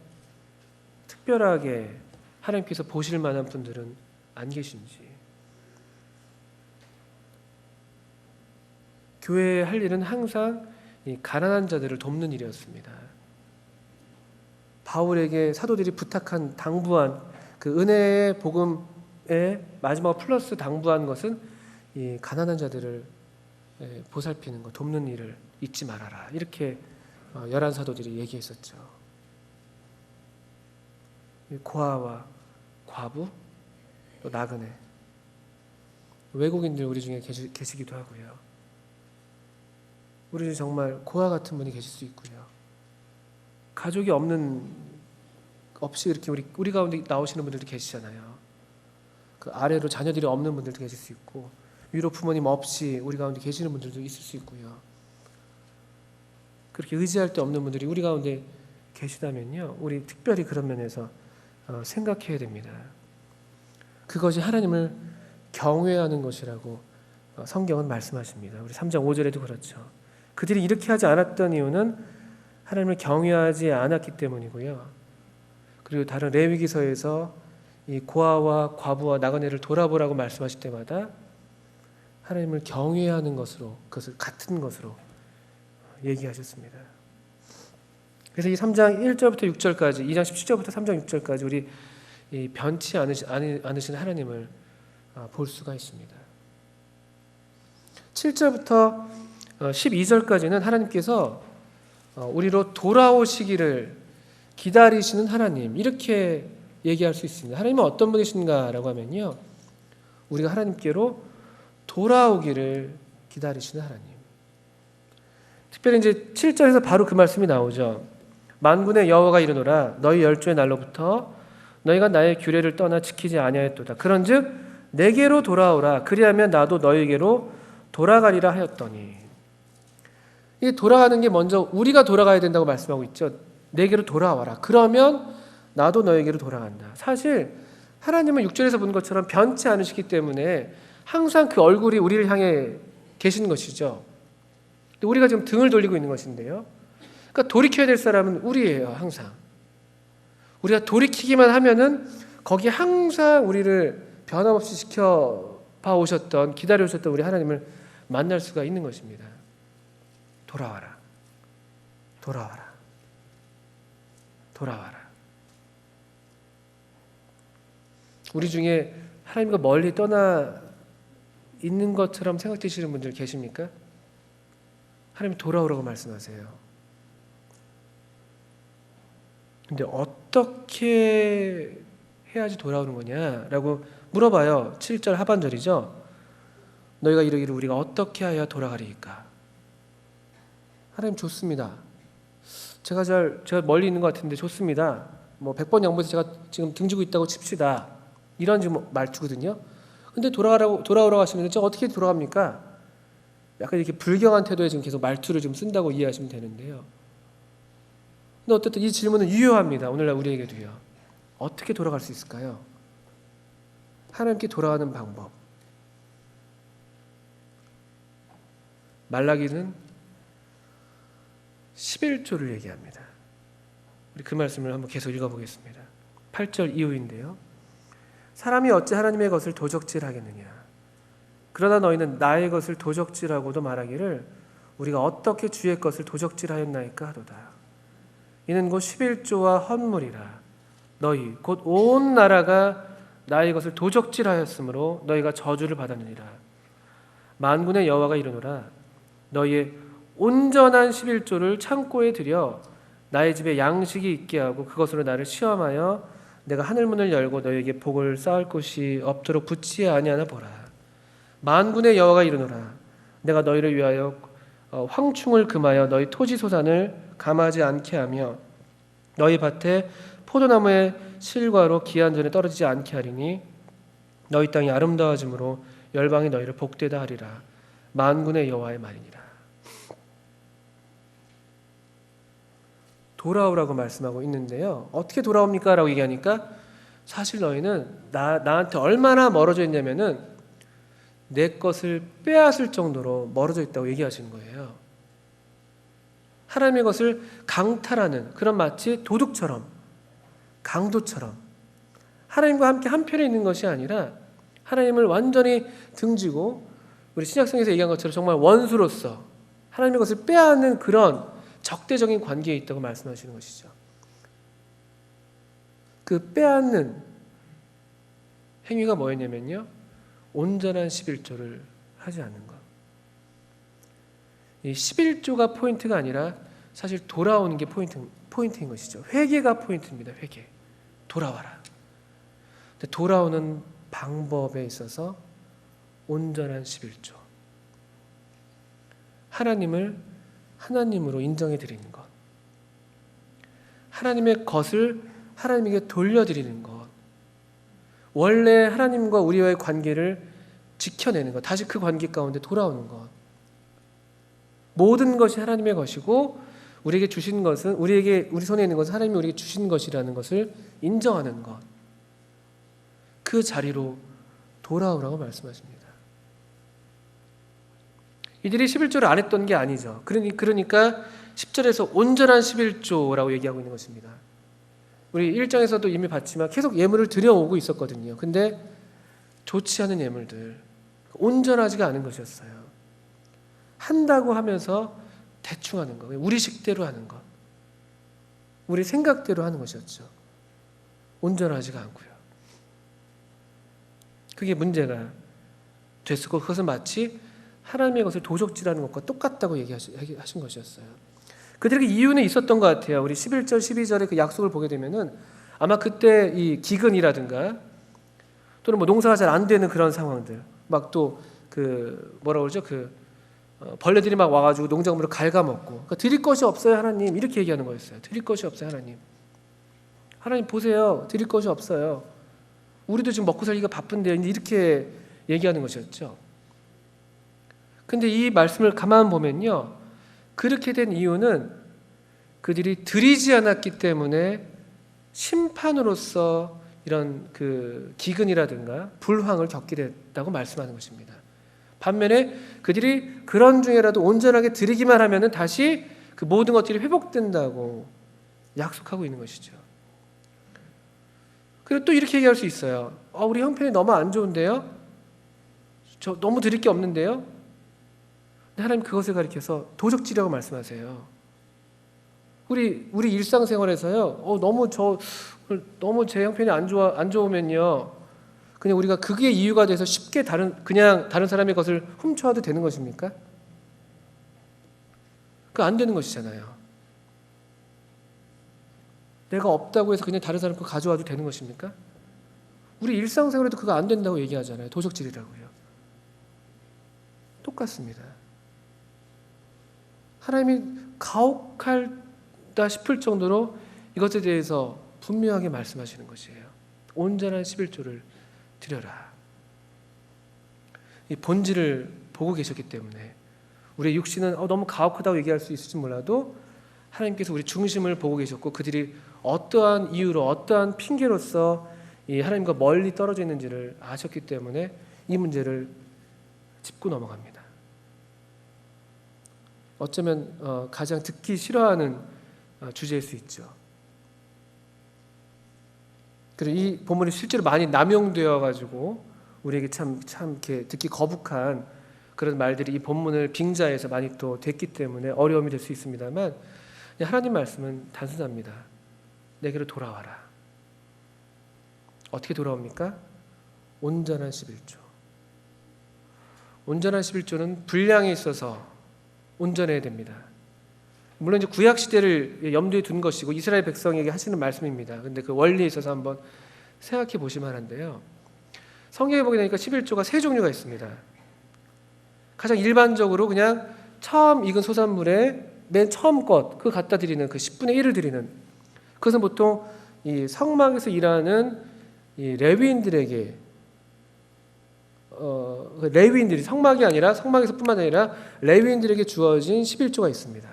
특별하게 하나님께서 보실 만한 분들은 안 계신지. 교회의 할 일은 항상 이 가난한 자들을 돕는 일이었습니다. 바울에게 사도들이 부탁한, 당부한 그 은혜의 복음의 마지막 플러스 당부한 것은 이 가난한 자들을 보살피는 것, 돕는 일을 잊지 말아라. 이렇게 열한 사도들이 얘기했었죠. 고아와 과부, 또 나그네, 외국인들 우리 중에 계시기도 하고요. 우리 중에 정말 고아 같은 분이 계실 수 있고요. 가족이 없이 이렇게 우리 가운데 나오시는 분들도 계시잖아요. 그 아래로 자녀들이 없는 분들도 계실 수 있고, 위로 부모님 없이 우리 가운데 계시는 분들도 있을 수 있고요. 그렇게 의지할 데 없는 분들이 우리 가운데 계시다면요, 우리 특별히 그런 면에서 생각해야 됩니다. 그것이 하나님을 경외하는 것이라고 성경은 말씀하십니다. 우리 3장 5절에도 그렇죠. 그들이 이렇게 하지 않았던 이유는 하나님을 경외하지 않았기 때문이고요. 그리고 다른 레위기서에서 이 고아와 과부와 나그네를 돌아보라고 말씀하실 때마다 하나님을 경외하는 것으로, 그것을 같은 것으로 얘기하셨습니다. 그래서 이 3장 1절부터 6절까지, 2장 17절부터 3장 6절까지 우리 이 변치 않으신 하나님을 볼 수가 있습니다. 7절부터 12절까지는 하나님께서 우리로 돌아오시기를 기다리시는 하나님, 이렇게 얘기할 수 있습니다. 하나님은 어떤 분이신가라고 하면요, 우리가 하나님께로 돌아오기를 기다리시는 하나님. 특별히 이제 7절에서 바로 그 말씀이 나오죠. 만군의 여호와가 이르노라 너희 열조의 날로부터 너희가 나의 규례를 떠나 지키지 아니하였도다. 그런즉 내게로 돌아오라. 그리하면 나도 너희에게로 돌아가리라 하였더니, 이 돌아가는 게 먼저 우리가 돌아가야 된다고 말씀하고 있죠. 내게로 돌아와라. 그러면 나도 너에게로 돌아간다. 사실 하나님은 6절에서 본 것처럼 변치 않으시기 때문에 항상 그 얼굴이 우리를 향해 계신 것이죠. 우리가 지금 등을 돌리고 있는 것인데요. 그러니까 돌이켜야 될 사람은 우리예요. 항상 우리가 돌이키기만 하면은 거기에 항상 우리를 변함없이 지켜봐 오셨던, 기다려 오셨던 우리 하나님을 만날 수가 있는 것입니다. 돌아와라, 돌아와라, 돌아와라. 우리 중에 하나님과 멀리 떠나 있는 것처럼 생각되시는 분들 계십니까? 하나님 돌아오라고 말씀하세요. 근데 어떻게 해야지 돌아오는 거냐라고 물어봐요. 7절 하반절이죠. 너희가 이르기를 우리가 어떻게 하여야 돌아가리이까? 하나님 좋습니다. 제가 멀리 있는 것 같은데 좋습니다. 뭐 100번 양보해서 제가 지금 등지고 있다고 칩시다. 이런 지금 말투거든요. 근데 돌아오라고 하시면 저 어떻게 돌아갑니까? 약간 이렇게 불경한 태도에 지금 계속 말투를 좀 쓴다고 이해하시면 되는데요. 근데 어쨌든 이 질문은 유효합니다. 오늘날 우리에게도요. 어떻게 돌아갈 수 있을까요? 하나님께 돌아가는 방법. 말라기는 11조를 얘기합니다. 우리 그 말씀을 한번 계속 읽어보겠습니다. 8절 이후인데요. 사람이 어찌 하나님의 것을 도적질하겠느냐. 그러나 너희는 나의 것을 도적질하고도 말하기를 우리가 어떻게 주의 것을 도적질하였나이까 하도다. 이는 곧 11조와 헌물이라. 너희 곧 온 나라가 나의 것을 도적질하였으므로 너희가 저주를 받았느니라. 만군의 여호와가 이르노라 너희의 온전한 11조를 창고에 들여 나의 집에 양식이 있게 하고 그것으로 나를 시험하여 내가 하늘문을 열고 너희에게 복을 쌓을 곳이 없도록 붙지 아니하나 보라. 만군의 여호와가 이르노라 내가 너희를 위하여 황충을 금하여 너희 토지 소산을 감하지 않게 하며 너희 밭에 포도나무의 실과로 기한전에 떨어지지 않게 하리니 너희 땅이 아름다워짐으로 열방이 너희를 복되다 하리라. 만군의 여호와의 말이니라. 돌아오라고 말씀하고 있는데요. 어떻게 돌아옵니까? 라고 얘기하니까 사실 너희는 나한테 얼마나 멀어져 있냐면은 내 것을 빼앗을 정도로 멀어져 있다고 얘기하시는 거예요. 하나님의 것을 강탈하는 그런 마치 도둑처럼 강도처럼 하나님과 함께 한편에 있는 것이 아니라 하나님을 완전히 등지고 우리 신약성에서 얘기한 것처럼 정말 원수로서 하나님의 것을 빼앗는 그런 적대적인 관계에 있다고 말씀하시는 것이죠. 그 빼앗는 행위가 뭐였냐면요. 온전한 11조를 하지 않는 것. 이 11조가 포인트가 아니라 사실 돌아오는 게 포인트인 것이죠. 회개가 포인트입니다. 회개. 돌아와라. 근데 돌아오는 방법에 있어서 온전한 11조. 하나님을 하나님으로 인정해 드리는 것. 하나님의 것을 하나님에게 돌려드리는 것. 원래 하나님과 우리와의 관계를 지켜내는 것. 다시 그 관계 가운데 돌아오는 것. 모든 것이 하나님의 것이고 우리에게 주신 것은 우리 손에 있는 것은 하나님이 우리에게 주신 것이라는 것을 인정하는 것. 그 자리로 돌아오라고 말씀하십니다. 이들이 11조를 안 했던 게 아니죠. 그러니까 10절에서 온전한 11조라고 얘기하고 있는 것입니다. 우리 1장에서도 이미 봤지만 계속 예물을 드려오고 있었거든요. 근데 좋지 않은 예물들, 온전하지가 않은 것이었어요. 한다고 하면서 대충 하는 것, 우리 식대로 하는 것, 우리 생각대로 하는 것이었죠. 온전하지가 않고요. 그게 문제가 됐었고 그것은 마치 하나님의 것을 도적질하는 것과 똑같다고 얘기하신 것이었어요. 그들에게 이유는 있었던 것 같아요. 우리 11절, 12절의 그 약속을 보게 되면은 아마 그때 이 기근이라든가 또는 뭐 농사가 잘 안 되는 그런 상황들, 막 또 그 뭐라 그러죠? 벌레들이 막 와가지고 농작물을 갉아먹고, 그러니까 드릴 것이 없어요, 하나님. 이렇게 얘기하는 거였어요. 드릴 것이 없어요, 하나님. 하나님 보세요, 드릴 것이 없어요. 우리도 지금 먹고 살기가 바쁜데 이렇게 얘기하는 것이었죠. 근데 이 말씀을 가만 보면요, 그렇게 된 이유는 그들이 드리지 않았기 때문에 심판으로서 이런 그 기근이라든가 불황을 겪게 됐다고 말씀하는 것입니다. 반면에 그들이 그런 중에라도 온전하게 드리기만 하면은 다시 그 모든 것들이 회복된다고 약속하고 있는 것이죠. 그리고 또 이렇게 얘기할 수 있어요. 우리 형편이 너무 안 좋은데요? 저 너무 드릴 게 없는데요? 하나님 그것을 가리켜서 도적질이라고 말씀하세요. 우리 일상생활에서요. 너무 제 형편이 안 좋으면요. 그냥 우리가 그게 이유가 돼서 쉽게 그냥 다른 사람의 것을 훔쳐와도 되는 것입니까? 그거 안 되는 것이잖아요. 내가 없다고 해서 그냥 다른 사람 거 가져와도 되는 것입니까? 우리 일상생활에도 그거 안 된다고 얘기하잖아요. 도적질이라고요. 똑같습니다. 하나님이 가혹하다 싶을 정도로 이것에 대해서 분명하게 말씀하시는 것이에요. 온전한 11조를 드려라. 이 본질을 보고 계셨기 때문에 우리의 육신은 너무 가혹하다고 얘기할 수 있을지 몰라도 하나님께서 우리 중심을 보고 계셨고 그들이 어떠한 이유로 어떠한 핑계로서 이 하나님과 멀리 떨어져 있는지를 아셨기 때문에 이 문제를 짚고 넘어갑니다. 어쩌면 가장 듣기 싫어하는 주제일 수 있죠. 그리고 이 본문이 실제로 많이 남용되어 가지고 우리에게 참 이렇게 듣기 거북한 그런 말들이 이 본문을 빙자해서 많이 또 됐기 때문에 어려움이 될 수 있습니다만 하나님 말씀은 단순합니다. 내게로 돌아와라. 어떻게 돌아옵니까? 온전한 11조. 온전한 11조는 분량에 있어서 온전해야 됩니다. 물론 이제 구약 시대를 염두에 둔 것이고 이스라엘 백성에게 하시는 말씀입니다. 근데 그 원리에 있어서 한번 생각해 보시면 하는데요. 성경에 보게 되니까 11조가 세 종류가 있습니다. 가장 일반적으로 그냥 처음 익은 소산물에 맨 처음 것 그 갖다 드리는 그 10분의 1을 드리는, 그것은 보통 이 성막에서 일하는 이 레위인들에게 레위인들이 성막이 아니라 성막에서뿐만 아니라 레위인들에게 주어진 11조가 있습니다.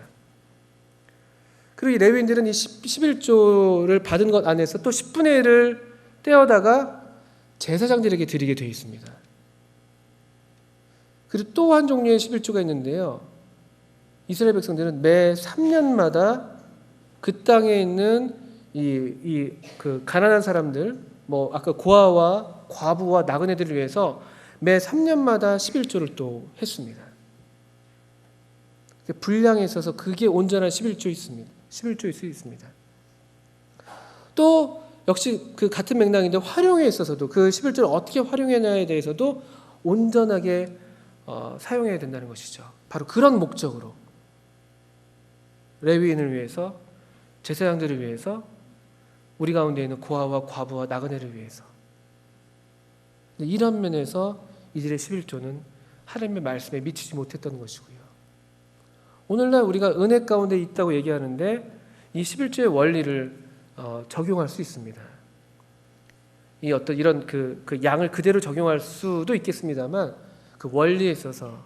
그리고 이 레위인들은 이 11조를 받은 것 안에서 또 10분의 1을 떼어다가 제사장들에게 드리게 되어 있습니다. 그리고 또 한 종류의 11조가 있는데요. 이스라엘 백성들은 매 3년마다 그 땅에 있는 그 가난한 사람들, 뭐 아까 고아와 과부와 나그네들을 위해서 매 3년마다 11조를 또 했습니다. 분량에 있어서 그게 온전한 11조일 수 있습니다. 또 역시 그 같은 맥락인데 활용에 있어서도 그 11조를 어떻게 활용하냐에 대해서도 온전하게 사용해야 된다는 것이죠. 바로 그런 목적으로 레위인을 위해서, 제사장들을 위해서 우리 가운데 있는 고아와 과부와 나그네를 위해서. 이런 면에서 이들의 11조는 하나님의 말씀에 미치지 못했던 것이고요. 오늘날 우리가 은혜 가운데 있다고 얘기하는데 이 11조의 원리를 적용할 수 있습니다. 이 어떤 이런 그 양을 그대로 적용할 수도 있겠습니다만 그 원리에 있어서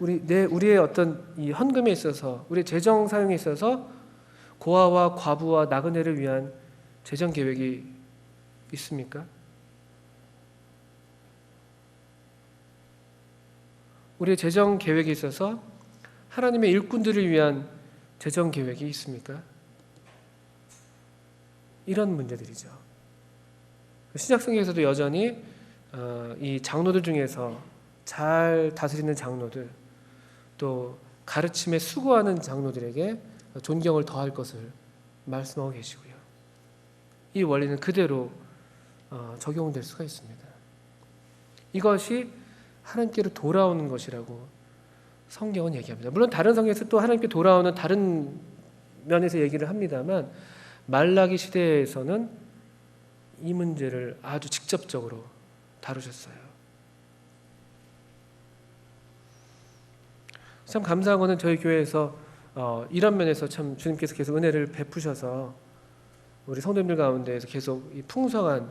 우리의 어떤 이 헌금에 있어서 우리의 재정 사용에 있어서 고아와 과부와 나그네를 위한 재정 계획이 있습니까? 우리의 재정 계획에 있어서 하나님의 일꾼들을 위한 재정 계획이 있습니까? 이런 문제들이죠. 신약성경에서도 여전히 이 장로들 중에서 잘 다스리는 장로들, 또 가르침에 수고하는 장로들에게 존경을 더할 것을 말씀하고 계시고요. 이 원리는 그대로 적용될 수가 있습니다. 이것이 하나님께로 돌아오는 것이라고 성경은 얘기합니다. 물론 다른 성경에서 또 하나님께 돌아오는 다른 면에서 얘기를 합니다만 말라기 시대에서는 이 문제를 아주 직접적으로 다루셨어요. 참 감사한 것은 저희 교회에서 이런 면에서 참 주님께서 계속 은혜를 베푸셔서 우리 성도님들 가운데에서 계속 이 풍성한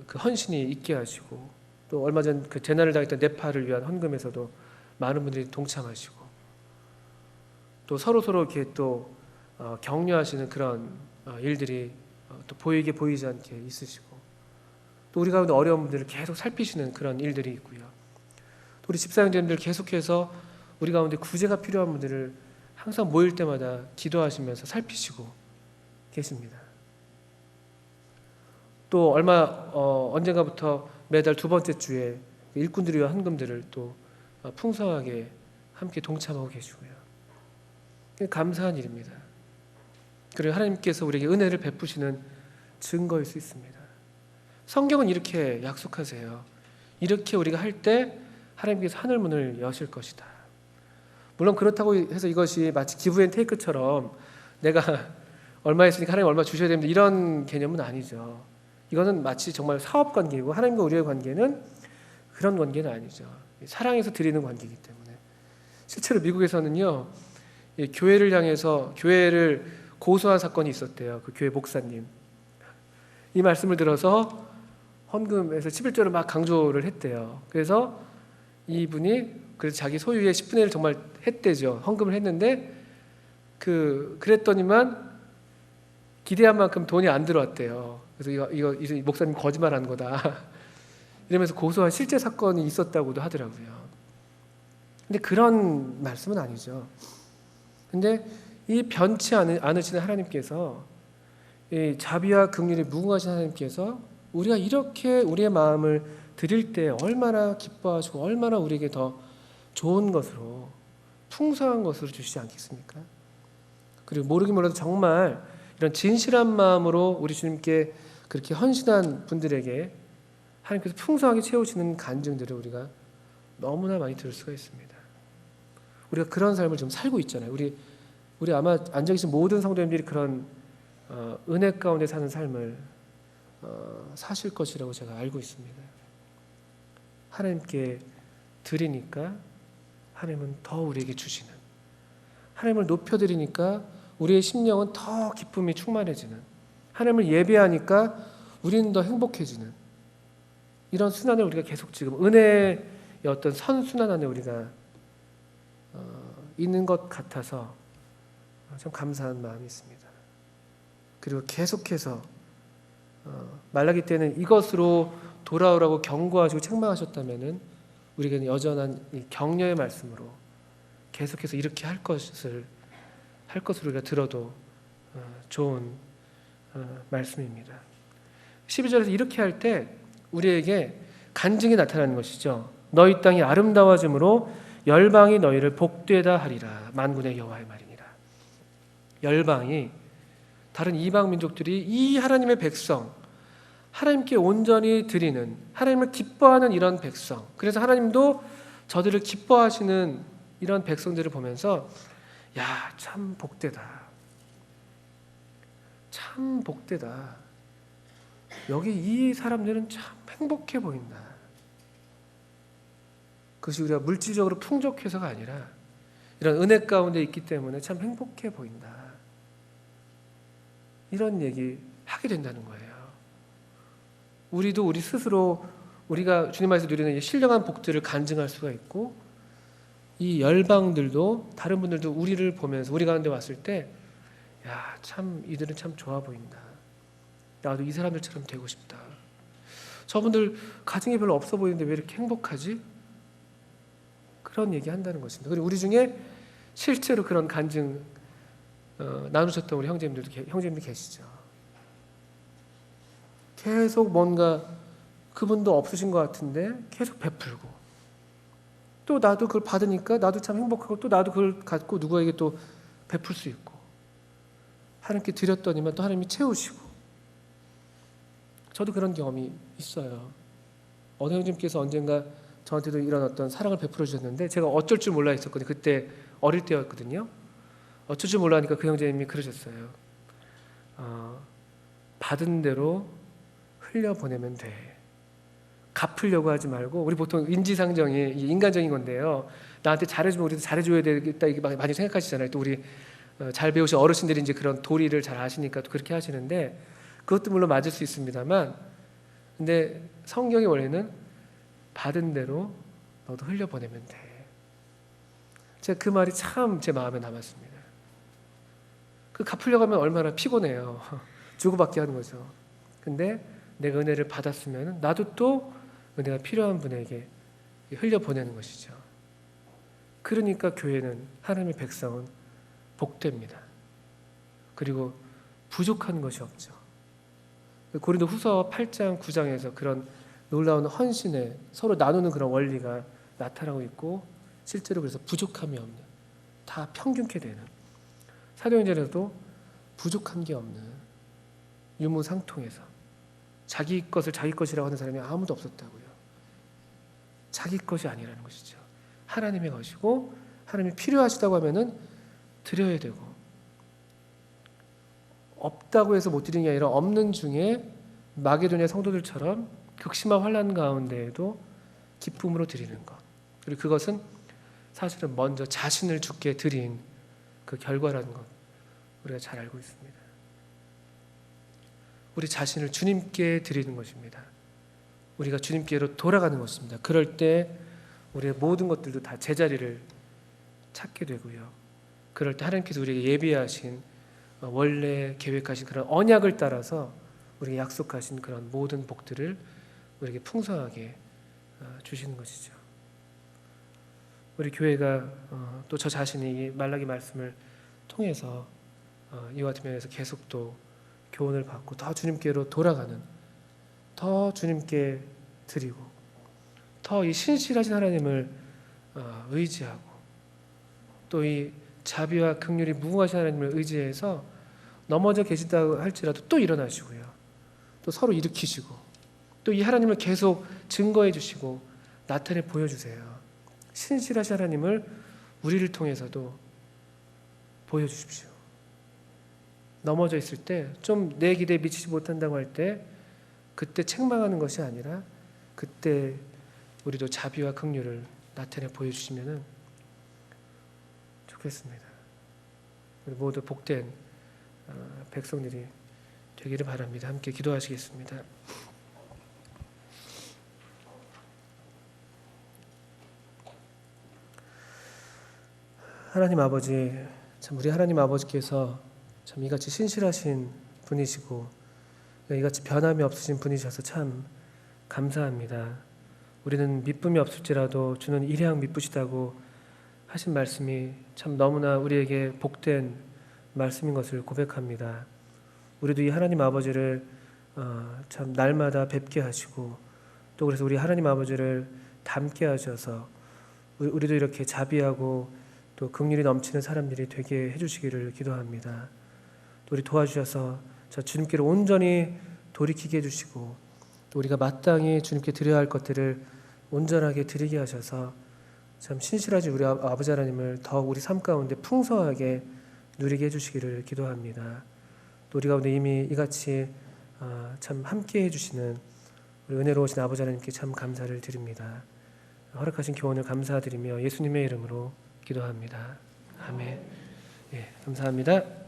그 헌신이 있게 하시고, 또 얼마 전 그 재난을 당했던 네팔을 위한 헌금에서도 많은 분들이 동참하시고, 또 서로 이렇게 또 격려하시는 그런 일들이 또 보이게 보이지 않게 있으시고, 또 우리 가운데 어려운 분들을 계속 살피시는 그런 일들이 있고요. 또 우리 집사님들 계속해서 우리 가운데 구제가 필요한 분들을 항상 모일 때마다 기도하시면서 살피시고 계십니다. 또 언젠가부터 매달 두 번째 주에 일꾼들을 위한 헌금들을 또 풍성하게 함께 동참하고 계시고요. 감사한 일입니다. 그리고 하나님께서 우리에게 은혜를 베푸시는 증거일 수 있습니다. 성경은 이렇게 약속하세요. 이렇게 우리가 할 때 하나님께서 하늘 문을 여실 것이다. 물론 그렇다고 해서 이것이 마치 기브 앤 테이크처럼 내가 얼마 했으니까 하나님 얼마 주셔야 됩니다, 이런 개념은 아니죠. 이거는 마치 정말 사업 관계이고 하나님과 우리의 관계는 그런 관계는 아니죠. 사랑해서 드리는 관계이기 때문에. 실제로 미국에서는요, 교회를 향해서 교회를 고소한 사건이 있었대요. 그 교회 목사님 이 말씀을 들어서 헌금에서 11조를 막 강조를 했대요. 그래서 이분이 그래서 자기 소유의 10분의 1을 정말 했대죠. 헌금을 했는데 그랬더니만 기대한 만큼 돈이 안 들어왔대요. 그래서 이거 목사님 거짓말한 거다 이러면서 고소한 실제 사건이 있었다고도 하더라고요. 근데 그런 말씀은 아니죠. 근데 이 변치 않으시는 하나님께서, 이 자비와 긍휼이 무궁하신 하나님께서 우리가 이렇게 우리의 마음을 드릴 때 얼마나 기뻐하시고 얼마나 우리에게 더 좋은 것으로, 풍성한 것으로 주시지 않겠습니까? 그리고 모르긴 몰라도 정말 이런 진실한 마음으로 우리 주님께 그렇게 헌신한 분들에게 하나님께서 풍성하게 채우시는 간증들을 우리가 너무나 많이 들을 수가 있습니다. 우리가 그런 삶을 좀 살고 있잖아요. 우리 아마 앉아 계신 모든 성도님들이 그런 은혜 가운데 사는 삶을 사실 것이라고 제가 알고 있습니다. 하나님께 드리니까 하나님은 더 우리에게 주시는, 하나님을 높여드리니까 우리의 심령은 더 기쁨이 충만해지는, 하나님을 예배하니까 우리는 더 행복해지는, 이런 순환을 우리가 계속 지금 은혜의 어떤 선순환 안에 우리가 있는 것 같아서 참 감사한 마음이 있습니다. 그리고 계속해서 말라기 때는 이것으로 돌아오라고 경고하시고 책망하셨다면은 우리에게는 여전한 이 격려의 말씀으로 계속해서 이렇게 할 것을 우리가 들어도 좋은 말씀입니다. 12절에서 이렇게 할 때 우리에게 간증이 나타나는 것이죠. 너희 땅이 아름다워짐으로 열방이 너희를 복되다 하리라. 만군의 여호와의 말이니라. 열방이, 다른 이방 민족들이 이 하나님의 백성, 하나님께 온전히 드리는, 하나님을 기뻐하는 이런 백성, 그래서 하나님도 저들을 기뻐하시는 이런 백성들을 보면서 야, 참 복되다. 참 복되다. 여기 이 사람들은 참 행복해 보인다. 그것이 우리가 물질적으로 풍족해서가 아니라 이런 은혜 가운데 있기 때문에 참 행복해 보인다. 이런 얘기 하게 된다는 거예요. 우리도 우리 스스로 우리가 주님 안에서 누리는 신령한 복들을 간증할 수가 있고, 이 열방들도 다른 분들도 우리를 보면서 우리 가운데 왔을 때, 야, 참 이들은 참 좋아 보인다. 나도 이 사람들처럼 되고 싶다. 저분들 가정이 별로 없어 보이는데 왜 이렇게 행복하지? 그런 얘기 한다는 것입니다. 그리고 우리 중에 실제로 그런 간증 나누셨던 우리 형제님들 계시죠. 계속 뭔가 그분도 없으신 것 같은데 계속 베풀고, 또 나도 그걸 받으니까 나도 참 행복하고, 또 나도 그걸 갖고 누구에게 또 베풀 수 있고, 하나님께 드렸더니만 또 하나님이 채우시고. 저도 그런 경험이 있어요. 어느 형님께서 언젠가 저한테도 이런 어떤 사랑을 베풀어 주셨는데 제가 어쩔 줄 몰라 했었거든요. 그때 어릴 때였거든요. 어쩔 줄 몰라 하니까 그 형제님이 그러셨어요. 받은 대로 흘려보내면 돼. 갚으려고 하지 말고. 우리 보통 인지상정이 인간적인 건데요. 나한테 잘해주면 우리도 잘해줘야 되겠다 이게 많이 생각하시잖아요. 또 우리 잘 배우신 어르신들이 이제 그런 도리를 잘 아시니까 또 그렇게 하시는데, 그것도 물론 맞을 수 있습니다만, 근데 성경의 원래는 받은 대로 너도 흘려보내면 돼. 제가 그 말이 참 제 마음에 남았습니다. 그 갚으려고 하면 얼마나 피곤해요. 주고받게 하는 거죠. 근데 내가 은혜를 받았으면 나도 또 은혜가 필요한 분에게 흘려보내는 것이죠. 그러니까 교회는, 하나님의 백성은 복됩니다. 그리고 부족한 것이 없죠. 고린도 후서 8장 9장에서 그런 놀라운 헌신에 서로 나누는 그런 원리가 나타나고 있고, 실제로 그래서 부족함이 없는, 다 평균케 되는, 사도행전에도 부족한 게 없는, 유무상통해서 자기 것을 자기 것이라고 하는 사람이 아무도 없었다고요. 자기 것이 아니라는 것이죠. 하나님의 것이고, 하나님이 필요하시다고 하면은 드려야 되고, 없다고 해서 못 드리는 게 아니라 없는 중에 마게도냐 성도들처럼 극심한 환난 가운데에도 기쁨으로 드리는 것. 그리고 그것은 사실은 먼저 자신을 주께 드린 그 결과라는 것, 우리가 잘 알고 있습니다. 우리 자신을 주님께 드리는 것입니다. 우리가 주님께로 돌아가는 것입니다. 그럴 때 우리의 모든 것들도 다 제자리를 찾게 되고요. 그럴 때 하나님께서 우리에게 예비하신, 원래 계획하신 그런 언약을 따라서 우리에게 약속하신 그런 모든 복들을 우리에게 풍성하게 주시는 것이죠. 우리 교회가 또 저 자신이 이 말라기 말씀을 통해서 이와 같은 면에서 계속 또 교훈을 받고 더 주님께로 돌아가는, 더 주님께 드리고, 더 이 신실하신 하나님을 의지하고, 또 이 자비와 긍휼이 무궁하신 하나님을 의지해서 넘어져 계시다고 할지라도 또 일어나시고요, 또 서로 일으키시고, 또 이 하나님을 계속 증거해 주시고 나타내 보여주세요. 신실하신 하나님을 우리를 통해서도 보여주십시오. 넘어져 있을 때, 좀 내 기대에 미치지 못한다고 할 때, 그때 책망하는 것이 아니라 그때 우리도 자비와 긍휼을 나타내 보여주시면 좋겠습니다. 우리 모두 복된 백성들이 되기를 바랍니다. 함께 기도하시겠습니다. 하나님 아버지, 참 우리 하나님 아버지께서 참 이같이 신실하신 분이시고 이같이 변함이 없으신 분이셔서 참 감사합니다. 우리는 미쁨이 없을지라도 주는 일양 미쁘시다고 하신 말씀이 참 너무나 우리에게 복된 말씀인 것을 고백합니다. 우리도 이 하나님 아버지를 참 날마다 뵙게 하시고, 또 그래서 우리 하나님 아버지를 닮게 하셔서 우리도 이렇게 자비하고 또 긍휼이 넘치는 사람들이 되게 해주시기를 기도합니다. 또 우리 도와주셔서 저 주님께로 온전히 돌이키게 해주시고, 또 우리가 마땅히 주님께 드려야 할 것들을 온전하게 드리게 하셔서 참 신실하신 우리 아버지 하나님을 더욱 우리 삶 가운데 풍성하게 누리게 해주시기를 기도합니다. 또 우리 가운데 이미 이같이 참 함께해 주시는 우리 은혜로우신 아버지 하나님께 참 감사를 드립니다. 허락하신 교훈을 감사드리며 예수님의 이름으로 기도합니다. 아멘. 예, 감사합니다.